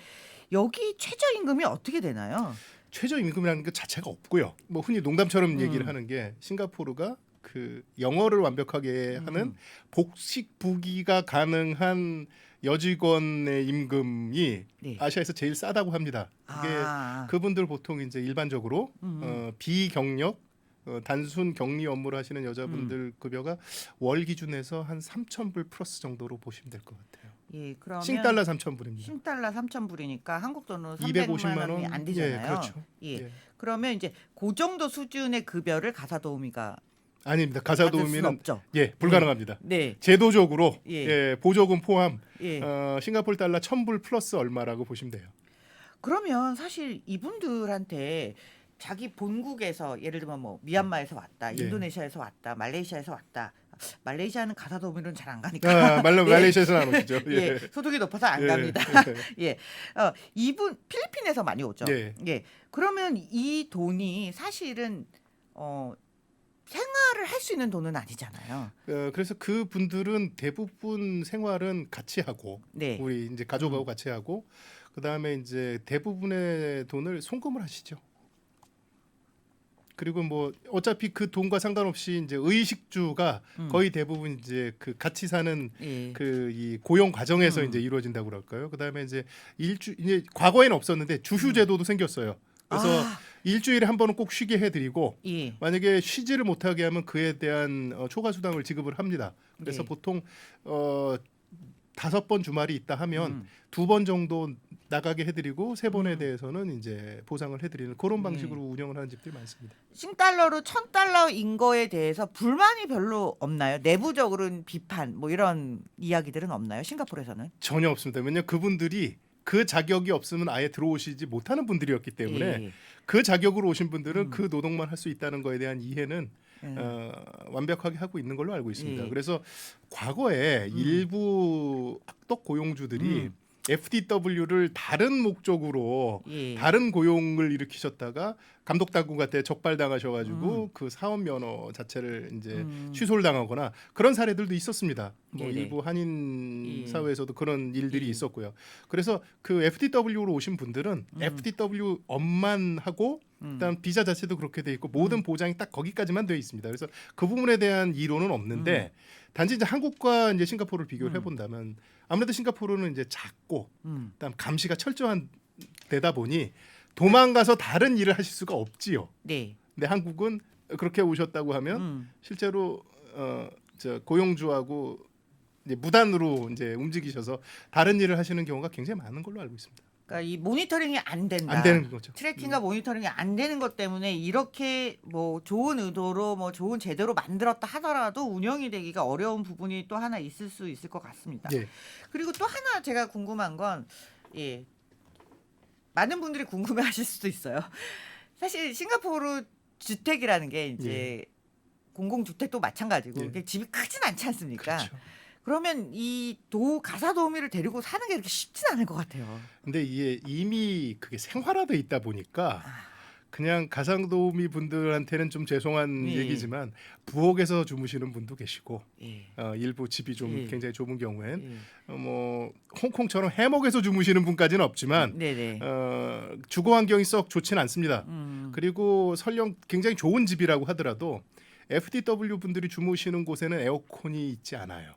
여기 최저임금이 어떻게 되나요? 최저임금이라는 것 자체가 없고요. 뭐 흔히 농담처럼 얘기를 하는 게 싱가포르가 그 영어를 완벽하게 하는 복식부기가 가능한 여직원의 임금이 네. 아시아에서 제일 싸다고 합니다. 그게 그분들 보통 이제 일반적으로 비경력 단순 격리 업무를 하시는 여자분들 급여가 월 기준에서 한 3,000불 플러스 정도로 보시면 될 것 같아요. 예, 그러면 싱달러 3,000불입니다. 싱달러 3,000불이니까 한국 돈으로 250만 300만 원이 안 되잖아요. 예, 그렇죠. 예. 예. 그러면 이제 그 정도 수준의 급여를 가사 도우미가 아닙니다. 가사 받을 수는 도우미는 없죠. 예, 불가능합니다. 네. 제도적으로 예. 예, 보조금 포함 예. 싱가포르 달러 1,000불 플러스 얼마라고 보시면 돼요. 그러면 사실 이분들한테 자기 본국에서 예를 들면 뭐 미얀마에서 왔다, 예. 인도네시아에서 왔다, 말레이시아에서 왔다. 말레이시아는 가사 도우미로는 잘 안 가니까. 말레이시아에서는 안 오시죠. 예. 예, 소득이 높아서 안 예. 갑니다. 예, 이분 필리핀에서 많이 오죠. 예. 예, 그러면 이 돈이 사실은 생활을 할 수 있는 돈은 아니잖아요. 그래서 그 분들은 대부분 생활은 같이 하고 네, 우리 이제 가족하고 같이 하고 그 다음에 이제 대부분의 돈을 송금을 하시죠. 그리고 뭐 어차피 그 돈과 상관없이 이제 의식주가 거의 대부분 이제 그 같이 사는 예, 그 이 고용 과정에서 이제 이루어진다고 그럴까요? 그다음에 이제 이제 과거에는 없었는데 주휴 제도도 생겼어요. 그래서 일주일에 한 번은 꼭 쉬게 해드리고 예, 만약에 쉬지를 못하게 하면 그에 대한 초과 수당을 지급을 합니다. 그래서 네. 보통 5번 주말이 있다 하면 2번 정도 나가게 해드리고 3번에 대해서는 이제 보상을 해드리는 그런 방식으로 운영을 하는 집들이 많습니다. 싱달러로 1,000달러인 거에 대해서 불만이 별로 없나요? 내부적으로는 비판 뭐 이런 이야기들은 없나요? 싱가포르에서는? 전혀 없습니다. 왜냐하면 그분들이 그 자격이 없으면 아예 들어오시지 못하는 분들이었기 때문에 예. 그 자격으로 오신 분들은 그 노동만 할 수 있다는 거에 대한 이해는 예. 완벽하게 하고 있는 걸로 알고 있습니다. 예. 그래서 과거에 일부 악덕 고용주들이 FTW를 다른 목적으로 예. 다른 고용을 일으키셨다가 감독 당국한테 적발당하셔가지고 그 사업 면허 자체를 이제 취소를 당하거나 그런 사례들도 있었습니다. 뭐 네네. 일부 한인 예. 사회에서도 그런 일들이 예. 있었고요. 그래서 그 FTW로 오신 분들은 FTW 업만 하고 일단 비자 자체도 그렇게 돼 있고 모든 보장이 딱 거기까지만 돼 있습니다. 그래서 그 부분에 대한 이론은 없는데 단지 이제 한국과 이제 싱가포르를 비교를 해본다면 아무래도 싱가포르는 이제 작고 그다음 감시가 철저한 되다 보니 도망가서 다른 일을 하실 수가 없지요. 네. 근데 한국은 그렇게 오셨다고 하면 실제로 저 고용주하고 이제 무단으로 이제 움직이셔서 다른 일을 하시는 경우가 굉장히 많은 걸로 알고 있습니다. 그러니까 이 모니터링이 안 된다. 안 되는 거죠. 트래킹과 모니터링이 안 되는 것 때문에 이렇게 뭐 좋은 의도로 뭐 좋은 제대로 만들었다 하더라도 운영이 되기가 어려운 부분이 또 하나 있을 수 있을 것 같습니다. 예. 그리고 또 하나 제가 궁금한 건 예. 많은 분들이 궁금해하실 수도 있어요. 사실 싱가포르 주택이라는 게 이제 공공주택도 마찬가지고 예. 이게 집이 크진 않지 않습니까? 그렇죠. 그러면 이 가사 도우미를 데리고 사는 게 이렇게 쉽진 않을 것 같아요. 근데 이게 이미 그게 생활화돼 있다 보니까 그냥 가상도우미 분들한테는 좀 죄송한 예. 얘기지만 부엌에서 주무시는 분도 계시고 예. 일부 집이 좀 예. 굉장히 좁은 경우엔 예. 뭐 홍콩처럼 해먹에서 주무시는 분까지는 없지만 네네. 주거 환경이 썩 좋지는 않습니다. 음. 그리고 설령 굉장히 좋은 집이라고 하더라도 FTW 분들이 주무시는 곳에는 에어컨이 있지 않아요.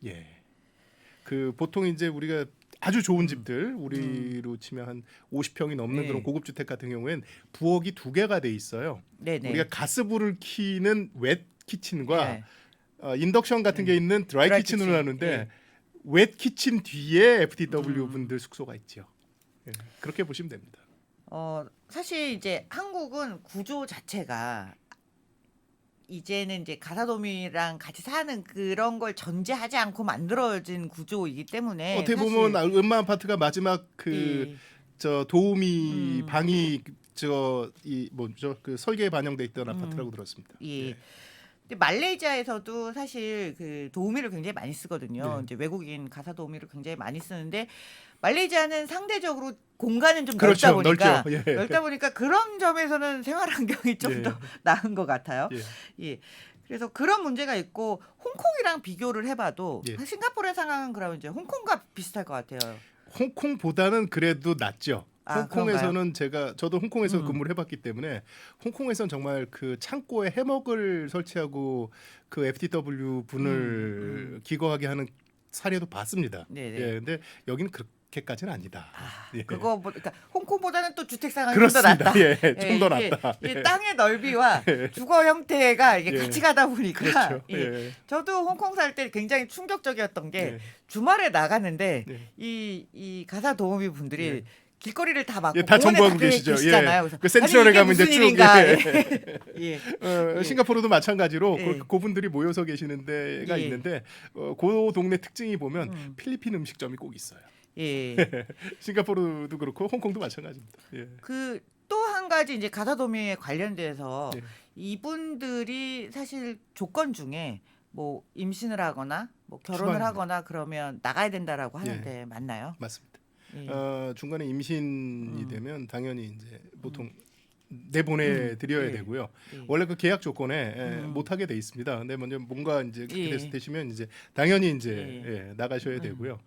예. 그 보통 이제 우리가 아주 좋은 집들 우리로 치면 한 50평이 넘는 네. 그런 고급 주택 같은 경우엔 부엌이 2개가 돼 있어요. 네네. 우리가 가스불을 켜는 웻 키친과 예. 인덕션 같은 게 있는 드라이 드라이 키친으로 키친. 하는데 예. 웻 키친 뒤에 FTW 분들 숙소가 있죠. 예. 그렇게 보시면 됩니다. 사실 이제 한국은 구조 자체가 이제는 이제 가사도우미랑 같이 사는 그런 걸 전제하지 않고 만들어진 구조이기 때문에 어떻게 사실 보면 음마 아파트가 마지막 그 이 저 도우미 음, 방이 저 이 뭐죠 그 설계에 반영돼 있던 음, 아파트라고 들었습니다. 예. 예. 근데 말레이시아에서도 사실 그 도우미를 굉장히 많이 쓰거든요. 네. 이제 외국인 가사 도우미를 굉장히 많이 쓰는데 말레이시아는 상대적으로 공간은 좀 그렇죠, 넓죠. 예. 넓다 보니까 그런 점에서는 생활 환경이 좀 더 예. 나은 것 같아요. 예. 예. 그래서 그런 문제가 있고 홍콩이랑 비교를 해봐도 예. 싱가포르의 상황은 그러면 이제 홍콩과 비슷할 것 같아요. 홍콩보다는 그래도 낫죠. 아, 그런가요? 홍콩에서는 저도 홍콩에서 음, 근무를 해봤기 때문에 홍콩에서는 정말 그 창고에 해먹을 설치하고 그 FTW 분을 기거하게 하는 사례도 봤습니다. 네네. 예, 근데 여기는 그렇게까지는 아니다. 예. 그거 그러니까 홍콩보다는 또 주택 상황이 좀 더 그렇습니다. 낫다. 예, 예, 좀 더 이게, 낫다. 이게 예. 땅의 넓이와 주거 형태가 이게 예. 같이 가다 보니까 그렇죠. 예. 예. 저도 홍콩 살 때 굉장히 충격적이었던 게 예. 주말에 나가는데 예. 이 가사 도우미 분들이 예. 길거리를 다 막고 예, 다 공원에 정보하고 다 계시죠. 계시잖아요. 예. 그래서 그 센트럴에 아니, 이게 가면 이제 무슨 쭉 일인가. 예. 예. 예. 싱가포르도 마찬가지로 예. 그분들이 모여서 계시는 데가 예. 있는데 그 동네 특징이 보면 음. 필리핀 음식점이 꼭 있어요. 예. 싱가포르도 그렇고 홍콩도 마찬가지입니다. 예. 그 또 한 가지 이제 가사도우미에 관련돼서 예. 이분들이 사실 조건 중에 뭐 임신을 하거나 뭐 결혼을 추방입니다. 하거나 그러면 나가야 된다라고 예. 하는데 맞나요? 맞습니다. 예. 중간에 임신이 음. 되면 당연히 이제 보통 내보내 드려야 예. 되고요. 예. 원래 그 계약 조건에 못 하게 돼 있습니다. 근데 먼저 뭔가 이제 그렇게 예. 되시면 이제 당연히 이제 예. 나가셔야 되고요.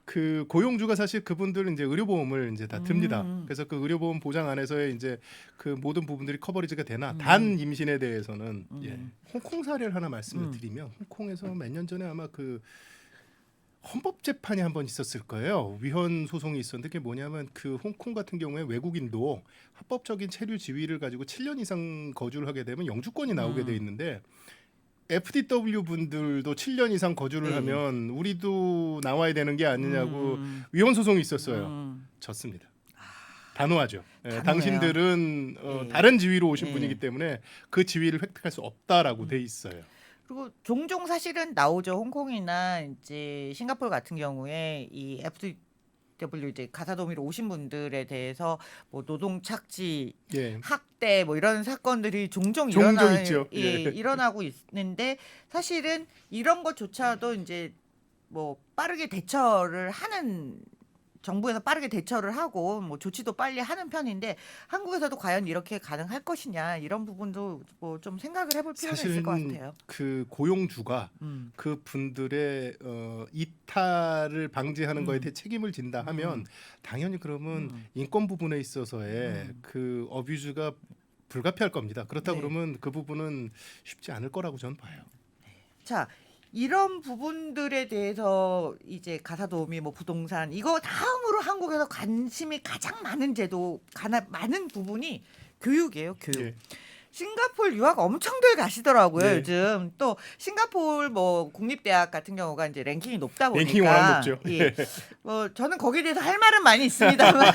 그 고용주가 사실 그분들은 이제 의료보험을 이제 다 듭니다. 그래서 그 의료보험 보장 안에서의 이제 그 모든 부분들이 커버리지가 되나 단 임신에 대해서는 홍콩 사례를 하나 말씀을 드리면 홍콩에서 몇 년 전에 아마 그 헌법 재판이 한 번 있었을 거예요. 위헌 소송이 있었는데 그게 뭐냐면 그 홍콩 같은 경우에 외국인도 합법적인 체류 지위를 가지고 7년 이상 거주를 하게 되면 영주권이 나오게 돼 있는데 FTW 분들도 7년 이상 거주를 네. 하면 우리도 나와야 되는 게 아니냐고 위헌 소송이 있었어요. 음. 졌습니다. 단호하죠. 단호해요. 당신들은 예. 다른 지위로 오신 예. 분이기 때문에 그 지위를 획득할 수 없다라고 돼 있어요. 그리고 종종 사실은 나오죠. 홍콩이나 이제 싱가포르 같은 경우에 이 FTW 이제 가사도우미로 오신 분들에 대해서 뭐 노동 착취, 예. 학대 뭐 이런 사건들이 종종 종종 있죠. 예, 예. 일어나고 있는데 사실은 이런 것조차도 이제 뭐 빠르게 대처를 하는 정부에서 빠르게 대처를 하고 뭐 조치도 빨리 하는 편인데 한국에서도 과연 이렇게 가능할 것이냐 이런 부분도 뭐 좀 생각을 해볼 필요가 있을 것 사실은 같아요. 그 고용주가 음. 그 분들의 이탈을 방지하는 거에 대해 책임을 진다 하면 당연히 그러면 인권 부분에 있어서의 그 어뷰즈가 불가피할 겁니다. 그렇다 네. 그러면 그 부분은 쉽지 않을 거라고 저는 봐요. 자, 이런 부분들에 대해서 이제 가사도우미 뭐 부동산 이거 다음으로 한국에서 관심이 가장 많은 많은 부분이 교육이에요. 교육. 예. 싱가포르 유학 엄청들 가시더라고요. 네. 요즘 또 싱가포르 뭐 국립대학 같은 경우가 이제 랭킹이 높다 보니까 랭킹이 워낙 높죠. 예. 뭐 저는 거기에 대해서 할 말은 많이 있습니다만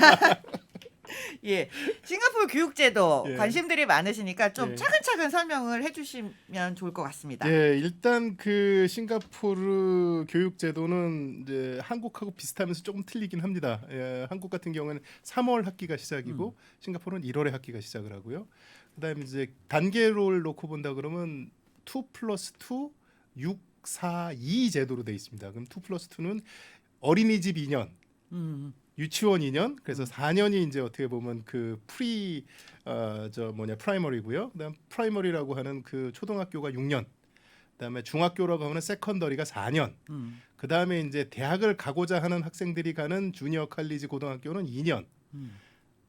예. 싱가포르 교육제도 예. 관심들이 많으시니까 좀 예. 차근차근 설명을 해주시면 좋을 것 같습니다. 예, 일단 그 싱가포르 교육 제도는 이제 한국하고 비슷하면서 조금 틀리긴 합니다. 한국 같은 경우는 3월 학기가 시작이고 싱가포르는 1월에 학기가 시작을 하고요. 그다음에 이제 단계를 놓고 본다 그러면 2+2 6, 4, 2 제도로 돼 있습니다. 그럼 2+2는 어린이집 2년, 유치원 2년, 그래서 4년이 이제 어떻게 보면 그 프라이머리고요. 그다음 프라이머리라고 하는 그 초등학교가 6년, 그다음에 중학교라고 하는 세컨더리가 4년, 그다음에 이제 대학을 가고자 하는 학생들이 가는 주니어 칼리지 고등학교는 2년.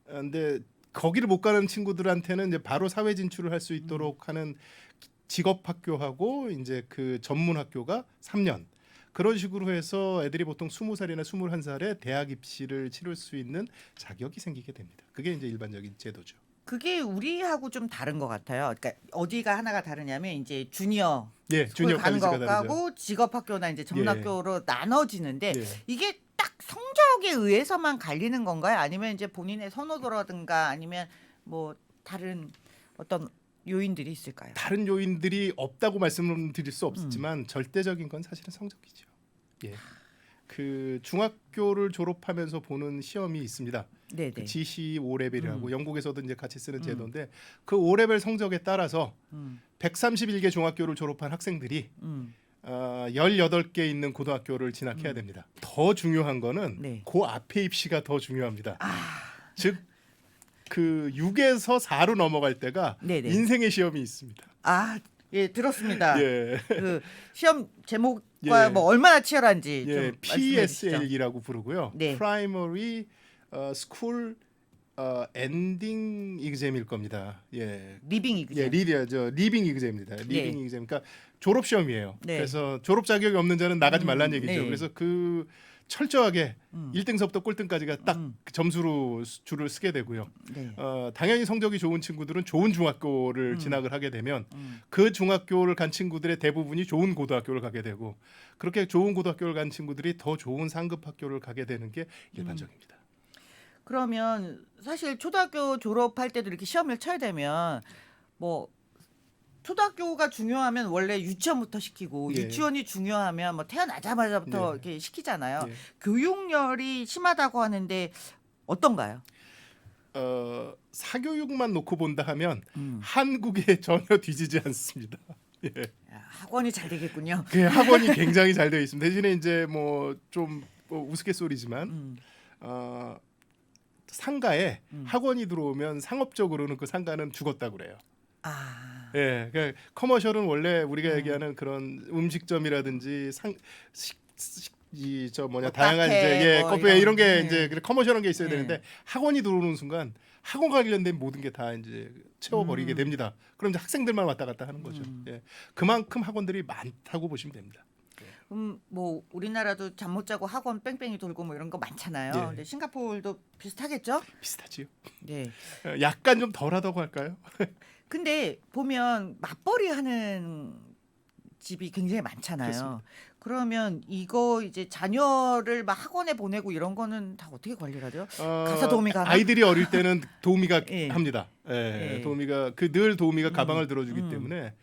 근데 거기를 못 가는 친구들한테는 이제 바로 사회 진출을 할 수 있도록 하는 직업 학교하고 이제 그 전문 학교가 3년. 그런 식으로 해서 애들이 보통 20살이나 21살에 대학 입시를 치를 수 있는 자격이 생기게 됩니다. 그게 이제 일반적인 제도죠. 그게 우리하고 좀 다른 것 같아요. 그러니까 어디가 하나가 다르냐면 이제 주니어 예, 스쿨 주니어 가는 칼리지가 다르죠. 거하고 직업학교나 이제 전문학교로 나눠지는데 예. 이게 딱 성적에 의해서만 갈리는 건가요? 아니면 이제 본인의 선호도라든가 아니면 뭐 다른 어떤 요인들이 있을까요? 다른 요인들이 없다고 말씀을 드릴 수 없지만 절대적인 건 사실은 성적이죠. 예. 그 중학교를 졸업하면서 보는 시험이 있습니다. 네네. 그 GC 5레벨이라고 영국에서도 이제 같이 쓰는 음. 제도인데 그 5레벨 성적에 따라서 음, 131개 중학교를 졸업한 학생들이 음, 18개 있는 고등학교를 진학해야 됩니다. 더 중요한 거는 네. 그 앞에 입시가 더 중요합니다. 아, 즉 그 6에서 4로 넘어갈 때가 네네. 인생의 시험이 있습니다. 아, 예, 들었습니다. 예. 그 시험 제목과 예. 뭐 얼마나 치열한지 좀 예, 말씀해 주시죠. PSL이라고 부르고요. 네. Primary School Ending Exam일 겁니다. 예. 리빙 이그잼. 리빙 이그잼입니다. 리빙 이그잼. 그러니까 졸업 시험이에요. 네. 그래서 졸업 자격이 없는 자는 나가지 말라는 얘기죠. 네. 그래서 그 철저하게 음. 1등서부터 꼴등까지가 딱 음. 점수로 줄을 쓰게 되고요. 네. 당연히 성적이 좋은 친구들은 좋은 중학교를 진학을 하게 되면 그 중학교를 간 친구들의 대부분이 좋은 고등학교를 가게 되고 그렇게 좋은 고등학교를 간 친구들이 더 좋은 상급 학교를 가게 되는 게 일반적입니다. 그러면 사실 초등학교 졸업할 때도 이렇게 시험을 쳐야 되면 뭐 초등학교가 중요하면 원래 유치원부터 시키고 예. 유치원이 중요하면 뭐 태어나자마자부터 네. 이렇게 시키잖아요. 예. 교육열이 심하다고 하는데 어떤가요? 사교육만 놓고 본다 하면 음. 한국에 전혀 뒤지지 않습니다. 예. 야, 학원이 잘 되겠군요. 그 학원이 굉장히 잘 되어 있습니다. 대신에 이제 뭐 좀 우스갯소리지만 음. 상가에 학원이 들어오면 상업적으로는 그 상가는 죽었다 그래요. 아, 예, 그러니까 커머셜은 원래 우리가 얘기하는 그런 음식점이라든지 이저 뭐냐 뭐 다양한 카페, 이제 뭐 커피 이런 게 이런, 이제 커머셜한 게 있어야 네. 되는데 학원이 들어오는 순간 학원 관련된 모든 게 다 이제 채워버리게 됩니다. 그럼 이제 학생들만 왔다 갔다 하는 거죠. 예, 그만큼 학원들이 많다고 보시면 됩니다. 뭐 우리나라도 잠 못 자고 학원 뺑뺑이 돌고 뭐 이런 거 많잖아요. 예. 근데 싱가포르도 비슷하겠죠? 비슷하지요. 네. 약간 좀 덜하다고 할까요? 근데 보면 맞벌이 하는 집이 굉장히 많잖아요. 그렇습니다. 그러면 이거 이제 자녀를 막 학원에 보내고 이런 거는 다 어떻게 관리를 하죠? 가사 도우미 가나? 아이들이 어릴 때는 도우미가 예. 합니다. 예, 예. 도우미가 늘 도우미가 가방을 들어주기 음. 때문에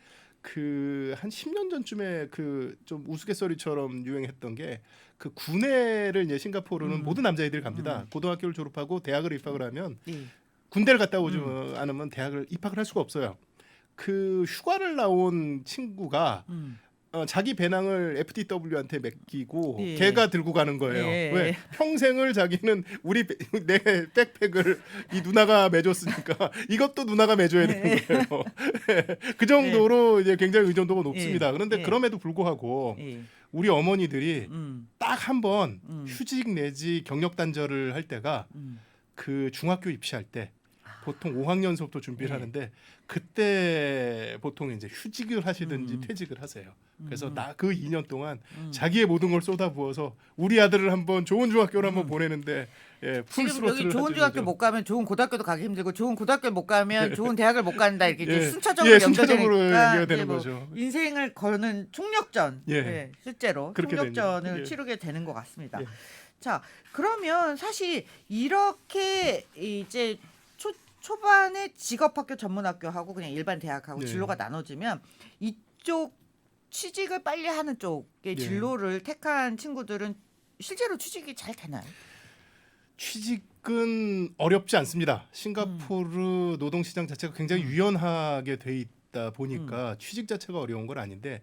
그 한 10년 전쯤에 그 좀 우스갯소리처럼 유행했던 게 그 군대를 이제 싱가포르는 모든 남자애들이 갑니다. 고등학교를 졸업하고 대학을 입학을 하면 네. 군대를 갔다 오지 않으면 대학을 입학을 할 수가 없어요. 그 휴가를 나온 친구가 자기 배낭을 FTW한테 맡기고 예. 걔가 들고 가는 거예요. 예. 왜 평생을 자기는 내 백팩을 이 누나가 매줬으니까 이것도 누나가 매줘야 되는 거예요. 그 정도로 이제 굉장히 의존도가 높습니다. 그런데 예. 그럼에도 불구하고 예. 우리 어머니들이 딱 한 번 음. 휴직 내지 경력 단절을 할 때가 그 중학교 입시할 때 보통 5학년서부터 준비를 예. 하는데 그때 보통 이제 휴직을 하시든지 퇴직을 하세요. 그래서 그 2년 동안 자기의 모든 걸 쏟아부어서 우리 아들을 한번 좋은 중학교를 한번 보내는데 지금 풀스로트를 여기 좋은 하죠, 중학교 그죠? 못 가면 좋은 고등학교도 가기 힘들고 좋은 고등학교 못 가면 좋은 대학을 못 간다 이렇게 이제 예. 순차적으로 예, 순차적으로 연결되니까 연결되는 이제 뭐 거죠. 인생을 거는 총력전, 예. 예, 실제로 그렇게 총력전을 됩니다. 예. 치르게 되는 것 같습니다. 예. 자, 그러면 사실 이렇게 이제 초반에 직업학교 전문학교하고 그냥 일반 대학하고 네. 진로가 나눠지면 이쪽 취직을 빨리 하는 쪽의 진로를 택한 친구들은 실제로 취직이 잘 되나요? 취직은 어렵지 않습니다. 싱가포르 노동시장 자체가 굉장히 유연하게 돼 있다 보니까 취직 자체가 어려운 건 아닌데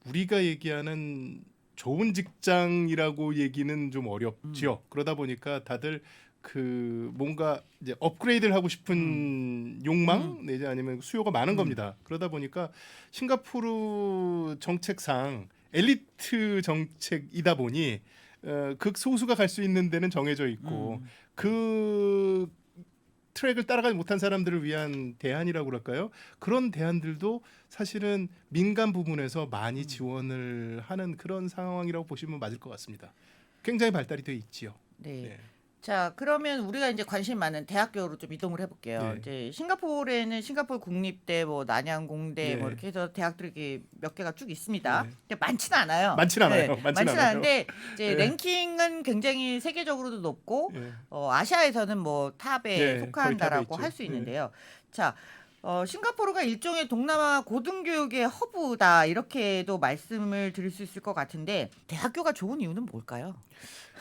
우리가 얘기하는 좋은 직장이라고 얘기는 좀 어렵죠. 그러다 보니까 다들 그 뭔가 이제 업그레이드를 하고 싶은 욕망 내지 아니면 수요가 많은 겁니다. 그러다 보니까 싱가포르 정책상 엘리트 정책이다 보니 극소수가 갈 수 있는 데는 정해져 있고 그 트랙을 따라가지 못한 사람들을 위한 대안이라고 그럴까요? 그런 대안들도 사실은 민간 부분에서 많이 지원을 하는 그런 상황이라고 보시면 맞을 것 같습니다. 굉장히 발달이 돼 있지요. 네. 네. 자, 그러면 우리가 이제 관심 많은 대학교로 좀 이동을 해볼게요. 예. 이제 싱가포르에는 싱가포르 국립대, 뭐 난양공대, 예. 뭐 이렇게 해서 대학들이 이렇게 몇 개가 쭉 있습니다. 예. 근데 많지는 않아요. 많진 않아요. 네, 많진 많지는 않아요. 않은데 이제 예. 랭킹은 굉장히 세계적으로도 높고 예. 아시아에서는 뭐 탑에 예, 거의 속한다라고 탑에 할 있죠. 수 예. 있는데요. 자, 싱가포르가 일종의 동남아 고등교육의 허브다 이렇게도 말씀을 드릴 수 있을 것 같은데 대학교가 좋은 이유는 뭘까요?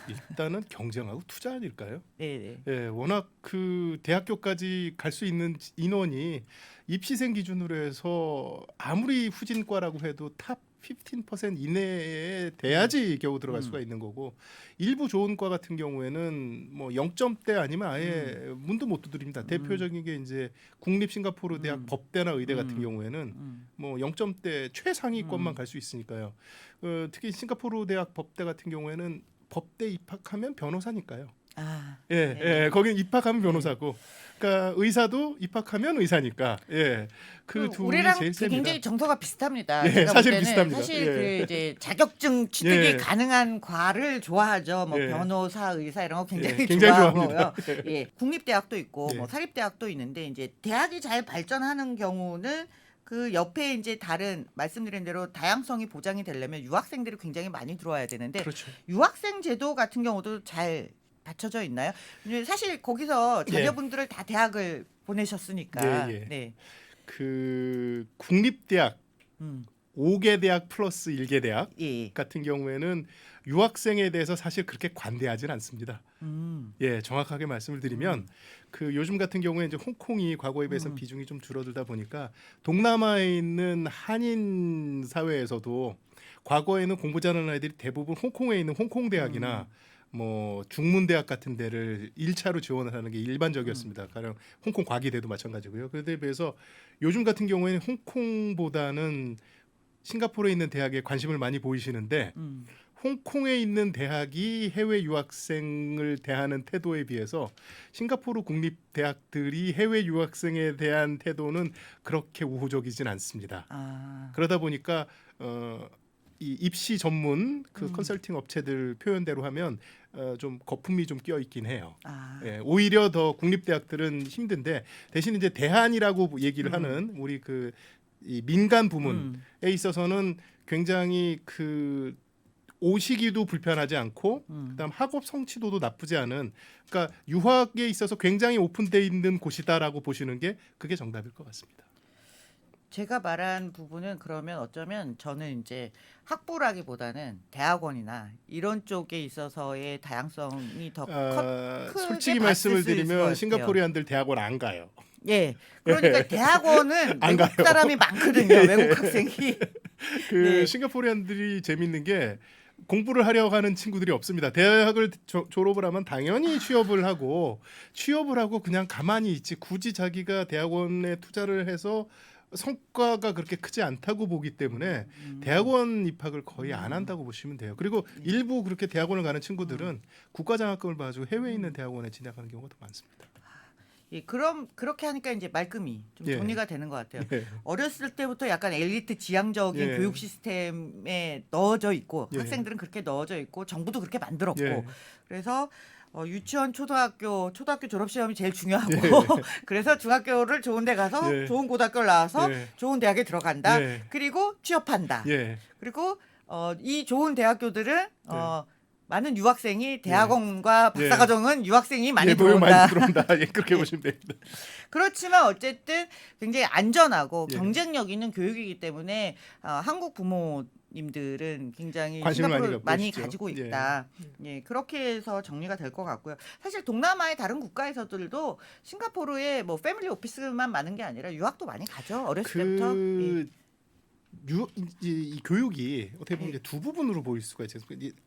일단은 경쟁하고 투자 아닐까요? 네, 예, 워낙 그 대학교까지 갈 수 있는 인원이 입시생 기준으로 해서 아무리 후진과라고 해도 탑 15% 이내에 돼야지 겨우 들어갈 수가 있는 거고 일부 좋은 과 같은 경우에는 뭐 0점대 아니면 아예 문도 못 두드립니다. 대표적인 게 이제 국립 싱가포르 대학 법대나 의대 같은 경우에는 뭐 0점대 최상위권만 갈 수 있으니까요. 특히 싱가포르 대학 법대 같은 경우에는 법대 입학하면 변호사니까요. 아, 예, 네. 예, 거긴 입학하면 변호사고, 그러니까 의사도 입학하면 의사니까, 예, 그 둘이 우리랑 제일 셉니다. 굉장히 정서가 비슷합니다. 예, 제가 볼 사실 때는 비슷합니다. 사실 예. 그 이제 자격증 취득이 예. 가능한 과를 좋아하죠. 뭐 예. 변호사, 의사 이런 거 굉장히, 예, 굉장히 좋아하고요. 좋아합니다. 예, 국립대학도 있고 예. 뭐 사립대학도 있는데 이제 대학이 잘 발전하는 경우는 그 옆에 이제 다른 말씀드린 대로 다양성이 보장이 되려면 유학생들이 굉장히 많이 들어와야 되는데 그렇죠. 유학생 제도 같은 경우도 잘 받쳐져 있나요? 근데 사실 거기서 자녀분들을 다 대학을 보내셨으니까. 예, 예. 네. 그 국립대학 음. 5개 대학 플러스 1개 대학 예. 같은 경우에는 유학생에 대해서 사실 그렇게 관대하진 않습니다. 예, 정확하게 말씀을 드리면 그 요즘 같은 경우에 이제 홍콩이 과거에 비해서 비중이 좀 줄어들다 보니까 동남아에 있는 한인 사회에서도 과거에는 공부 잘하는 아이들이 대부분 홍콩에 있는 홍콩 대학이나 뭐 중문대학 같은 데를 1차로 지원을 하는 게 일반적이었습니다. 가령 홍콩 과기대도 마찬가지고요. 그에 비해서 요즘 같은 경우에는 홍콩보다는 싱가포르에 있는 대학에 관심을 많이 보이시는데 홍콩에 있는 대학이 해외 유학생을 대하는 태도에 비해서 싱가포르 국립 대학들이 해외 유학생에 대한 태도는 그렇게 우호적이진 않습니다. 아. 그러다 보니까 이 입시 전문 그 컨설팅 업체들 표현대로 하면 좀 거품이 좀 껴 있긴 해요. 아. 예, 오히려 더 국립 대학들은 힘든데 대신 이제 대한이라고 얘기를 하는 우리 그 이 민간 부문에 있어서는 굉장히 그 오시기도 불편하지 않고 그다음 학업 성취도도 나쁘지 않은, 그러니까 유학에 있어서 굉장히 오픈돼 있는 곳이다라고 보시는 게 그게 정답일 것 같습니다. 제가 말한 부분은 그러면 어쩌면 저는 이제 학부라기보다는 대학원이나 이런 쪽에 있어서의 다양성이 더 크게 솔직히 봤을 말씀을 수 있을 것 드리면 같아요. 싱가포르안들 대학원 안 가요. 예. 그러니까 대학원은 안 외국 가요. 사람이 많거든요. 외국 학생이. 그 네. 싱가포르안들이 재밌는 게 공부를 하려고 하는 친구들이 없습니다. 대학을 졸업을 하면 당연히 취업을 하고 그냥 가만히 있지 굳이 자기가 대학원에 투자를 해서 성과가 그렇게 크지 않다고 보기 때문에 대학원 입학을 거의 안 한다고 보시면 돼요. 그리고 일부 그렇게 대학원을 가는 친구들은 국가장학금을 봐가지고 해외에 있는 대학원에 진학하는 경우가 더 많습니다. 예, 그럼 그렇게 하니까 이제 말끔히 좀 예. 정리가 되는 것 같아요. 예. 어렸을 때부터 약간 엘리트 지향적인 예. 교육 시스템에 넣어져 있고 예. 학생들은 그렇게 넣어져 있고 정부도 그렇게 만들었고 예. 그래서 유치원, 초등학교 졸업 시험이 제일 중요하고 예. 그래서 중학교를 좋은 데 가서 예. 좋은 고등학교를 나와서 예. 좋은 대학에 들어간다. 예. 그리고 취업한다. 예. 그리고 이 좋은 대학교들은 많은 유학생이 대학원과 예. 박사과정은 유학생이 많이 예, 모형 들어온다. 많이 들어온다. 예, 그렇게 보시면 됩니다. 그렇지만 어쨌든 굉장히 안전하고 예. 경쟁력 있는 교육이기 때문에 한국 부모님들은 굉장히 관심을 싱가포르를 많이 보이시죠. 가지고 예. 있다. 예, 그렇게 해서 정리가 될 것 같고요. 사실 동남아의 다른 국가에서들도 싱가포르에 뭐 패밀리 오피스만 많은 게 아니라 유학도 많이 가죠. 어렸을 때부터. 예. 이 교육이 어떻게 보면 예. 이제 두 부분으로 보일 수가 있어요.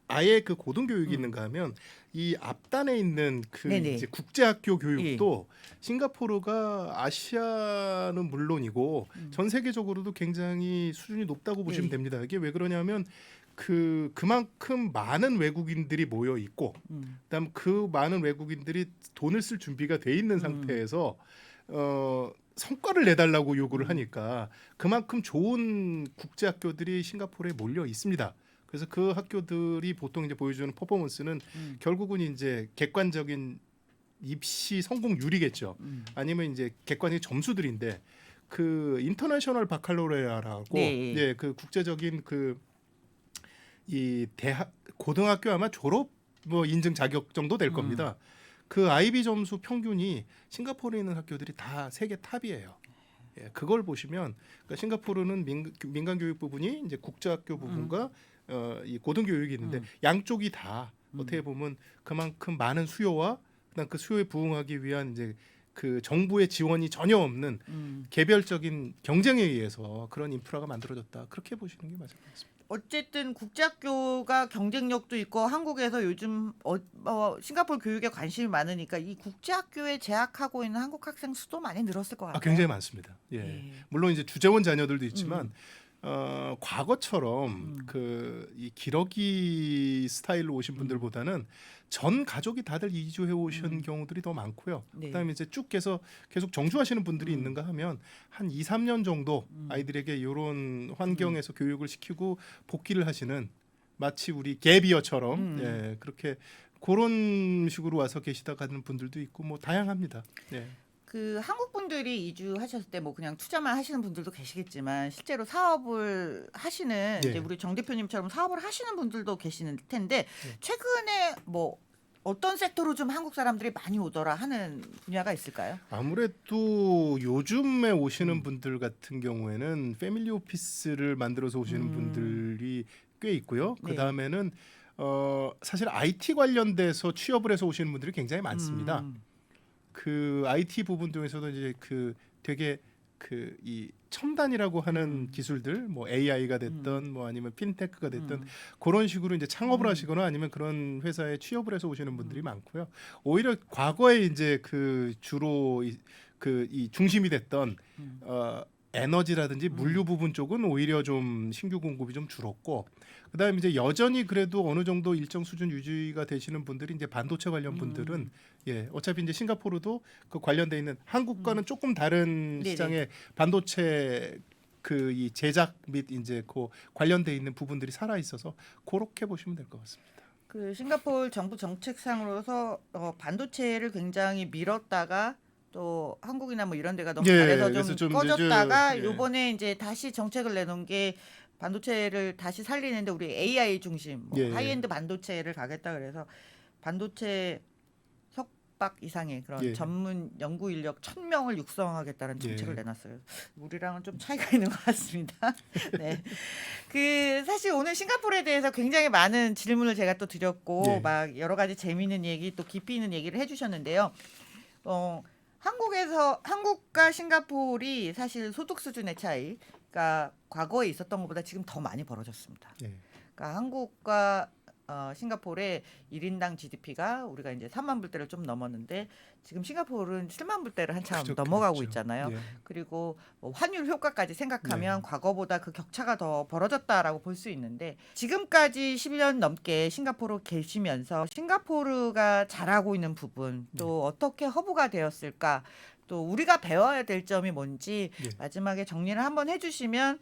아예 그 고등교육이 있는가 하면 이 앞단에 있는 그 네네. 이제 국제학교 교육도 싱가포르가 아시아는 물론이고 전 세계적으로도 굉장히 수준이 높다고 보시면 예. 됩니다. 이게 왜 그러냐면 그만큼 많은 외국인들이 모여 있고 그다음 그 많은 외국인들이 돈을 쓸 준비가 돼 있는 상태에서 성과를 내달라고 요구를 하니까 그만큼 좋은 국제학교들이 싱가포르에 몰려 있습니다. 그래서 그 학교들이 보통 이제 보여주는 퍼포먼스는 결국은 이제 객관적인 입시 성공률이겠죠. 아니면 이제 객관적인 점수들인데 그 인터내셔널 바칼로레아라고 네. 예, 그 국제적인 그 이 대학 고등학교 아마 졸업 뭐 인증 자격 정도 될 겁니다. 그 아이비 점수 평균이 싱가포르에 있는 학교들이 다 세계 탑이에요. 예, 그걸 보시면 그러니까 싱가포르는 민간 교육 부분이 이제 국제학교 부분과 이 고등교육이 있는데 양쪽이 다 어떻게 보면 그만큼 많은 수요와 그다음 그 수요에 부응하기 위한 이제 그 정부의 지원이 전혀 없는 개별적인 경쟁에 의해서 그런 인프라가 만들어졌다. 그렇게 보시는 게 맞을 것 같습니다. 어쨌든 국제학교가 경쟁력도 있고 한국에서 요즘 싱가포르 교육에 관심이 많으니까 이 국제학교에 재학하고 있는 한국 학생 수도 많이 늘었을 것 같아요. 굉장히 많습니다. 예. 예. 물론 이제 주재원 자녀들도 있지만 과거처럼 그 이 기러기 스타일로 오신 분들보다는 전 가족이 다들 이주해 오신 경우들이 더 많고요. 네. 그다음에 이제 쭉 계속 정주하시는 분들이 있는가 하면 한 2, 3년 정도 아이들에게 이런 환경에서 교육을 시키고 복귀를 하시는 마치 우리 갭이어처럼 예, 그렇게 그런 식으로 와서 계시다 가는 분들도 있고 뭐 다양합니다. 예. 그 한국 분들이 이주하셨을 때 뭐 그냥 투자만 하시는 분들도 계시겠지만 실제로 사업을 하시는 예. 이제 우리 정 대표님처럼 사업을 하시는 분들도 계시는 텐데 예. 최근에 뭐 어떤 섹터로 좀 한국 사람들이 많이 오더라 하는 분야가 있을까요? 아무래도 요즘에 오시는 분들 같은 경우에는 패밀리 오피스를 만들어서 오시는 분들이 꽤 있고요. 네. 그 다음에는 사실 IT 관련돼서 취업을 해서 오시는 분들이 굉장히 많습니다. 그 IT 부분 중에서도 이제 그 되게 그 이 첨단이라고 하는 기술들 뭐 AI가 됐던 뭐 아니면 핀테크가 됐던 그런 식으로 이제 창업을 하시거나 아니면 그런 회사에 취업을 해서 오시는 분들이 많고요. 오히려 과거에 이제 그 주로 이 중심이 됐던 에너지라든지 물류 부분 쪽은 오히려 좀 신규 공급이 좀 줄었고 그다음에 이제 여전히 그래도 어느 정도 일정 수준 유지가 되시는 분들이 이제 반도체 관련 분들은 예 어차피 이제 싱가포르도 그 관련돼 있는 한국과는 조금 다른 네네. 시장의 반도체 그 이 제작 및 이제 그 관련돼 있는 부분들이 살아 있어서 그렇게 보시면 될 것 같습니다. 그 싱가포르 정부 정책상으로서 반도체를 굉장히 밀었다가 또 한국이나 뭐 이런 데가 너무 예, 잘해서 그래서 좀 좀 꺼졌다가 이제 요번에 이제 다시 정책을 내놓은 게 반도체를 다시 살리는데 우리 AI 중심 뭐 예. 하이엔드 반도체를 가겠다 그래서 반도체 석박 이상의 그런 예. 전문 연구 인력 1,000명을 육성하겠다는 정책을 예. 내놨어요. 우리랑은 좀 차이가 있는 것 같습니다. 네. 그 사실 오늘 싱가포르에 대해서 굉장히 많은 질문을 제가 또 드렸고 예. 막 여러 가지 재미있는 얘기 또 깊이 있는 얘기를 해주셨는데요. 한국과 싱가포르이 사실 소득 수준의 차이가 과거에 있었던 것보다 지금 더 많이 벌어졌습니다. 예. 그러니까 한국과 싱가포르의 1인당 GDP가 우리가 이제 3만 불대를 좀 넘었는데 지금 싱가포르는 7만 불대를 한참 그렇죠, 넘어가고 그렇죠. 있잖아요. 예. 그리고 뭐 환율 효과까지 생각하면 과거보다 그 격차가 더 벌어졌다라고 볼 수 있는데 지금까지 10년 넘게 싱가포르 계시면서 싱가포르가 잘하고 있는 부분 또 어떻게 허브가 되었을까 또 우리가 배워야 될 점이 뭔지 예. 마지막에 정리를 한번 해주시면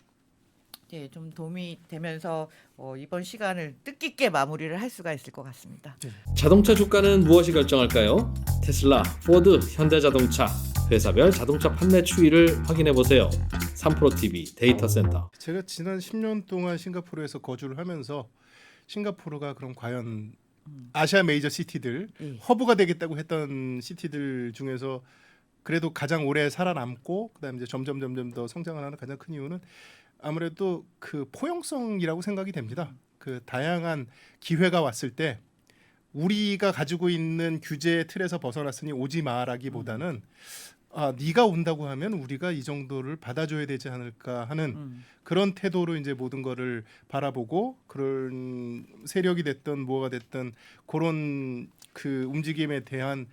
예, 좀 도움이 되면서 이번 시간을 뜻깊게 마무리를 할 수가 있을 것 같습니다. 자동차 주가는 무엇이 결정할까요? 테슬라, 포드, 현대자동차, 회사별 자동차 판매 추이를 확인해 보세요. 3프로TV 데이터 센터. 제가 지난 10년 동안 싱가포르에서 거주를 하면서 싱가포르가 그럼 과연 아시아 메이저 시티들 허브가 되겠다고 했던 시티들 중에서 그래도 가장 오래 살아남고 그다음에 이제 점점 더 성장을 하는 가장 큰 이유는 아무래도 그 포용성이라고 생각이 됩니다. 그 다양한 기회가 왔을 때 우리가 가지고 있는 규제 틀에서 벗어났으니 오지 마라기보다는 네가 온다고 하면 우리가 이 정도를 받아줘야 되지 않을까 하는 그런 태도로 이제 모든 거를 바라보고 그런 세력이 됐든 뭐가 됐든 그런 그 움직임에 대한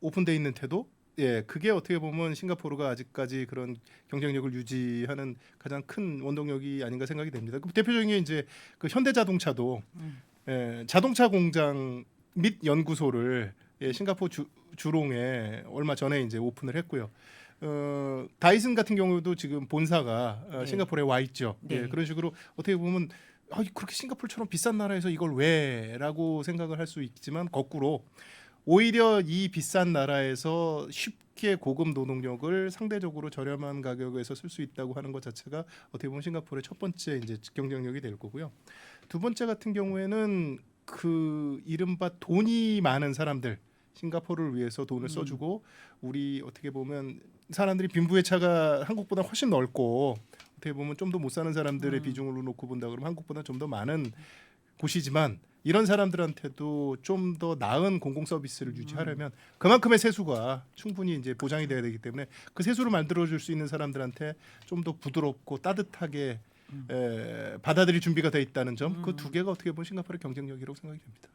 오픈돼 있는 태도 예, 그게 어떻게 보면 싱가포르가 아직까지 그런 경쟁력을 유지하는 가장 큰 원동력이 아닌가 생각이 됩니다. 그 대표적인 게 이제 그 현대자동차도 예, 자동차 공장 및 연구소를 예, 싱가포르 주롱에 얼마 전에 이제 오픈을 했고요. 다이슨 같은 경우도 지금 본사가 싱가포르에 와 있죠. 네. 예, 그런 식으로 어떻게 보면 그렇게 싱가포르처럼 비싼 나라에서 이걸 왜라고 생각을 할 수 있지만 거꾸로 오히려 이 비싼 나라에서 쉽게 고급 노동력을 상대적으로 저렴한 가격에서 쓸 수 있다고 하는 것 자체가 어떻게 보면 싱가포르의 첫 번째 이제 경쟁력이 될 거고요. 두 번째 같은 경우에는 그 이른바 돈이 많은 사람들, 싱가포르를 위해서 돈을 써주고 우리 어떻게 보면 사람들이 빈부의 차가 한국보다 훨씬 넓고 어떻게 보면 좀 더 못 사는 사람들의 비중으로 놓고 본다 그러면 한국보다 좀 더 많은 곳이지만 이런 사람들한테도 좀 더 나은 공공 서비스를 유지하려면 그만큼의 세수가 충분히 이제 보장이 돼야 되기 때문에 그 세수를 만들어 줄 수 있는 사람들한테 좀 더 부드럽고 따뜻하게 받아들일 준비가 돼 있다는 점, 그 두 개가 어떻게 보면 싱가포르의 경쟁력이라고 생각이 됩니다.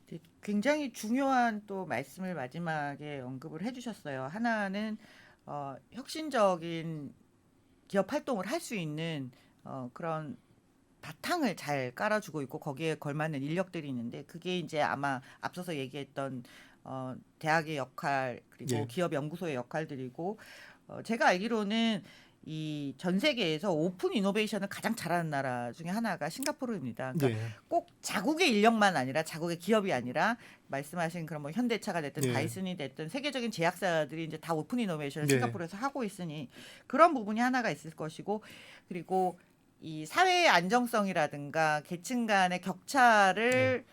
네, 굉장히 중요한 또 말씀을 마지막에 언급을 해주셨어요. 하나는 혁신적인 기업 활동을 할 수 있는 그런 바탕을 잘 깔아주고 있고 거기에 걸맞는 인력들이 있는데 그게 이제 아마 앞서서 얘기했던 대학의 역할 그리고 예. 기업 연구소의 역할들이고 제가 알기로는 이 전 세계에서 오픈 이노베이션을 가장 잘하는 나라 중에 하나가 싱가포르입니다. 그러니까 예. 꼭 자국의 인력만 아니라 자국의 기업이 아니라 말씀하신 그런 뭐 현대차가 됐든 네. 다이슨이 됐든 세계적인 제약사들이 이제 다 오픈 이노베이션을 네. 싱가포르에서 하고 있으니 그런 부분이 하나가 있을 것이고 그리고 이 사회의 안정성이라든가 계층 간의 격차를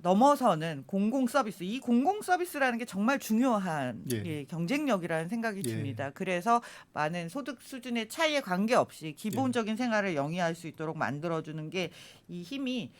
넘어서는 공공 서비스, 이 공공 서비스라는 게 정말 중요한 예. 경쟁력이라는 생각이 예. 듭니다. 그래서 많은 소득 수준의 차이에 관계없이 기본적인 생활을 영위할 수 있도록 만들어주는 게 이 힘이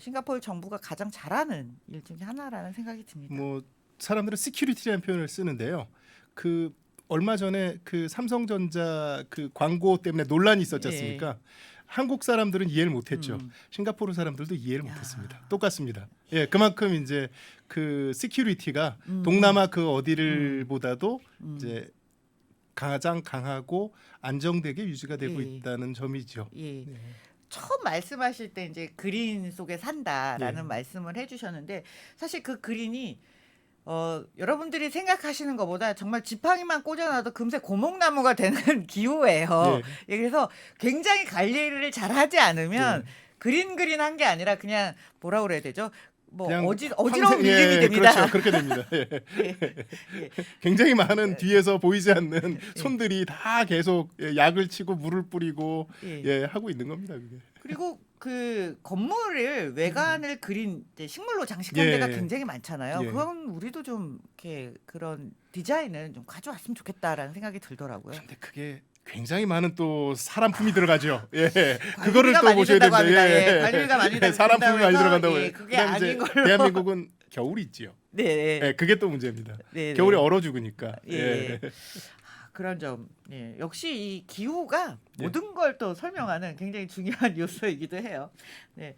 싱가포르 정부가 가장 잘하는 일 중에 하나라는 생각이 듭니다. 뭐 사람들은 시큐리티라는 표현을 쓰는데요. 그 얼마 전에 그 삼성전자 그 광고 때문에 논란이 있었지 않습니까? 한국 사람들은 이해를 못했죠. 싱가포르 사람들도 이해를 못했습니다. 똑같습니다. 예, 그만큼 이제 그 시큐리티가 동남아 그 어디를 보다도 이제 가장 강하고 안정되게 유지가 되고 예. 있다는 점이죠. 예. 네. 처음 말씀하실 때 이제 그린 속에 산다라는 예. 말씀을 해주셨는데 사실 그 그린이 여러분들이 생각하시는 것보다 정말 지팡이만 꽂아놔도 금세 고목나무가 되는 기후예요. 예, 그래서 굉장히 관리를 잘하지 않으면 그린한 게 아니라 그냥 뭐라 그래야 되죠? 뭐 그냥 어지러운 밀림이 됩니다. 그렇죠. 그렇게 됩니다. 예. 예. 굉장히 많은 뒤에서 보이지 않는 손들이 다 계속 약을 치고 물을 뿌리고 하고 있는 겁니다. 그게. 그리고 그 건물을 외관을 그린 이제 식물로 장식한 데가 굉장히 많잖아요. 예. 그건 우리도 좀 이렇게 그런 디자인을 좀 가져왔으면 좋겠다라는 생각이 들더라고요. 근데 그게 굉장히 많은 또 사람품이 들어가죠. 예, 관리비가 그거를 또 많이 보셔야 든다고 됩니다. 합니다. 예, 관리비가 많이 든다고 사람품이 많이 해서, 들어간다고 해요. 그게 그다음에 아닌 이제 걸로. 대한민국은 겨울이 있지요. 네, 예, 그게 또 문제입니다. 네, 겨울에 네. 얼어 죽으니까. 예. 그런 점, 역시 이 기후가 모든 걸 또 설명하는 굉장히 중요한 요소이기도 해요. 네.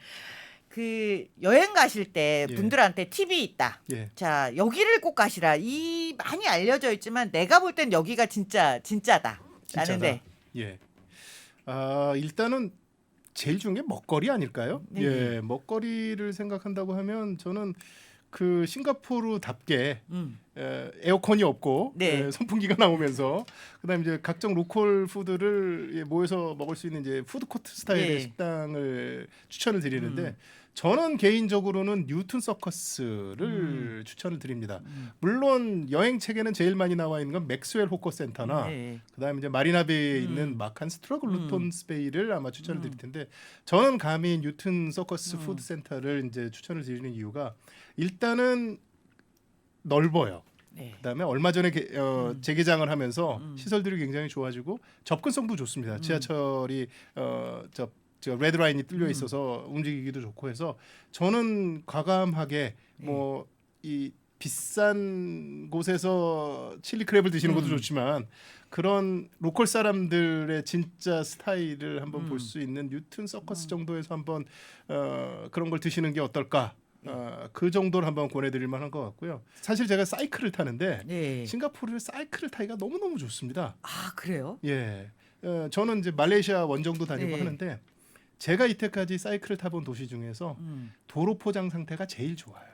그 여행 가실 때 분들한테 팁이 있다. 자, 여기를 꼭 가시라. 이 많이 알려져 있지만 내가 볼 땐 여기가 진짜다. 라는데. 예. 일단은 제일 중요한 게 먹거리 아닐까요? 네. 예, 먹거리를 생각한다고 하면 저는 그 싱가포르답게 에어컨이 없고 선풍기가 나오면서 그다음에 이제 각종 로컬 푸드를 모여서 먹을 수 있는 이제 푸드코트 스타일의 식당을 추천을 드리는데 저는 개인적으로는 뉴튼 서커스를 추천을 드립니다. 물론 여행 책에는 제일 많이 나와 있는 건 맥스웰 호커 센터나 그다음에 이제 마리나베이에 있는 마칸 스트러글 루톤 스베이를 아마 추천을 드릴 텐데 저는 감히 뉴튼 서커스 푸드 센터를 이제 추천을 드리는 이유가 일단은 넓어요. 그다음에 얼마 전에 재개장을 하면서 시설들이 굉장히 좋아지고 접근성도 좋습니다. 지하철이 저 레드라인이 뚫려 있어서 움직이기도 좋고 해서 저는 과감하게 뭐 이 비싼 곳에서 칠리 크랩을 드시는 것도 좋지만 그런 로컬 사람들의 진짜 스타일을 한번 볼 수 있는 뉴튼 서커스 정도에서 한번 그런 걸 드시는 게 어떨까? 그 정도를 한번 권해드릴 만한 것 같고요. 사실 제가 사이클을 타는데 싱가포르에 사이클을 타기가 너무너무 좋습니다. 아, 그래요? 예, 저는 이제 말레이시아 원정도 다니고 하는데 제가 이때까지 사이클을 타본 도시 중에서 도로 포장 상태가 제일 좋아요.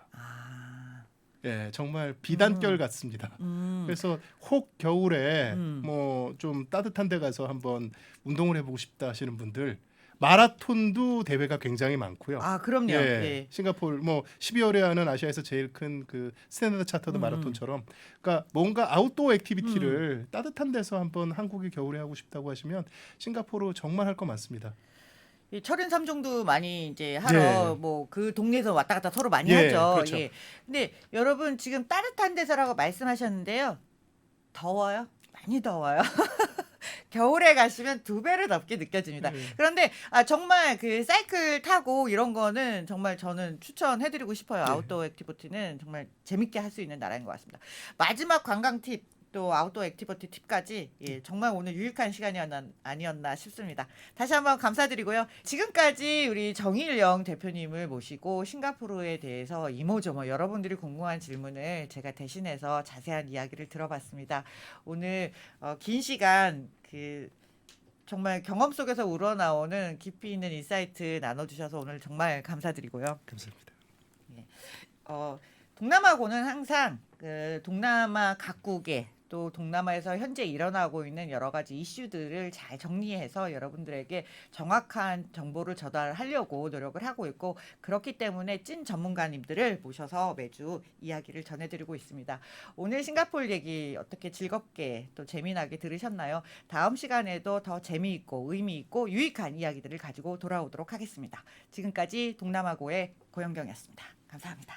예, 정말 비단결 같습니다. 그래서 혹 겨울에 뭐 좀 따뜻한 데 가서 한번 운동을 해보고 싶다 하시는 분들 마라톤도 대회가 굉장히 많고요. 아, 그럼요. 예, 예. 싱가포르 뭐 12월에 하는 아시아에서 제일 큰 그 스탠다드 차터드 마라톤처럼, 그러니까 뭔가 아웃도어 액티비티를 따뜻한 데서 한번 한국이 겨울에 하고 싶다고 하시면 싱가포르 정말 할 거 많습니다. 이 철인 3종도 많이 이제 하러 예. 뭐 그 동네에서 왔다 갔다 서로 많이 예, 하죠. 그렇죠. 예. 근데 여러분 지금 따뜻한 데서라고 말씀하셨는데요. 더워요? 많이 더워요. 겨울에 가시면 두 배로 덥게 느껴집니다. 그런데 정말 그 사이클 타고 이런 거는 정말 저는 추천해드리고 싶어요. 네. 아웃도어 액티비티는 정말 재밌게 할 수 있는 나라인 것 같습니다. 마지막 관광 팁, 또 아웃도어 액티비티 팁까지 정말 오늘 유익한 아니었나 싶습니다. 다시 한번 감사드리고요. 지금까지 우리 정일영 대표님을 모시고 싱가포르에 대해서 이모저모 여러분들이 궁금한 질문을 제가 대신해서 자세한 이야기를 들어봤습니다. 오늘 긴 시간 그 정말 경험 속에서 우러나오는 깊이 있는 인사이트 나눠주셔서 오늘 정말 감사드리고요. 감사합니다. 동남아고는 항상 그 동남아 각국의 또 동남아에서 현재 일어나고 있는 여러 가지 이슈들을 잘 정리해서 여러분들에게 정확한 정보를 전달하려고 노력을 하고 있고, 그렇기 때문에 찐 전문가님들을 모셔서 매주 이야기를 전해드리고 있습니다. 오늘 싱가포르 얘기 어떻게 즐겁게 또 재미나게 들으셨나요? 다음 시간에도 더 재미있고 의미 있고 유익한 이야기들을 가지고 돌아오도록 하겠습니다. 지금까지 동남아고의 고영경이었습니다. 감사합니다.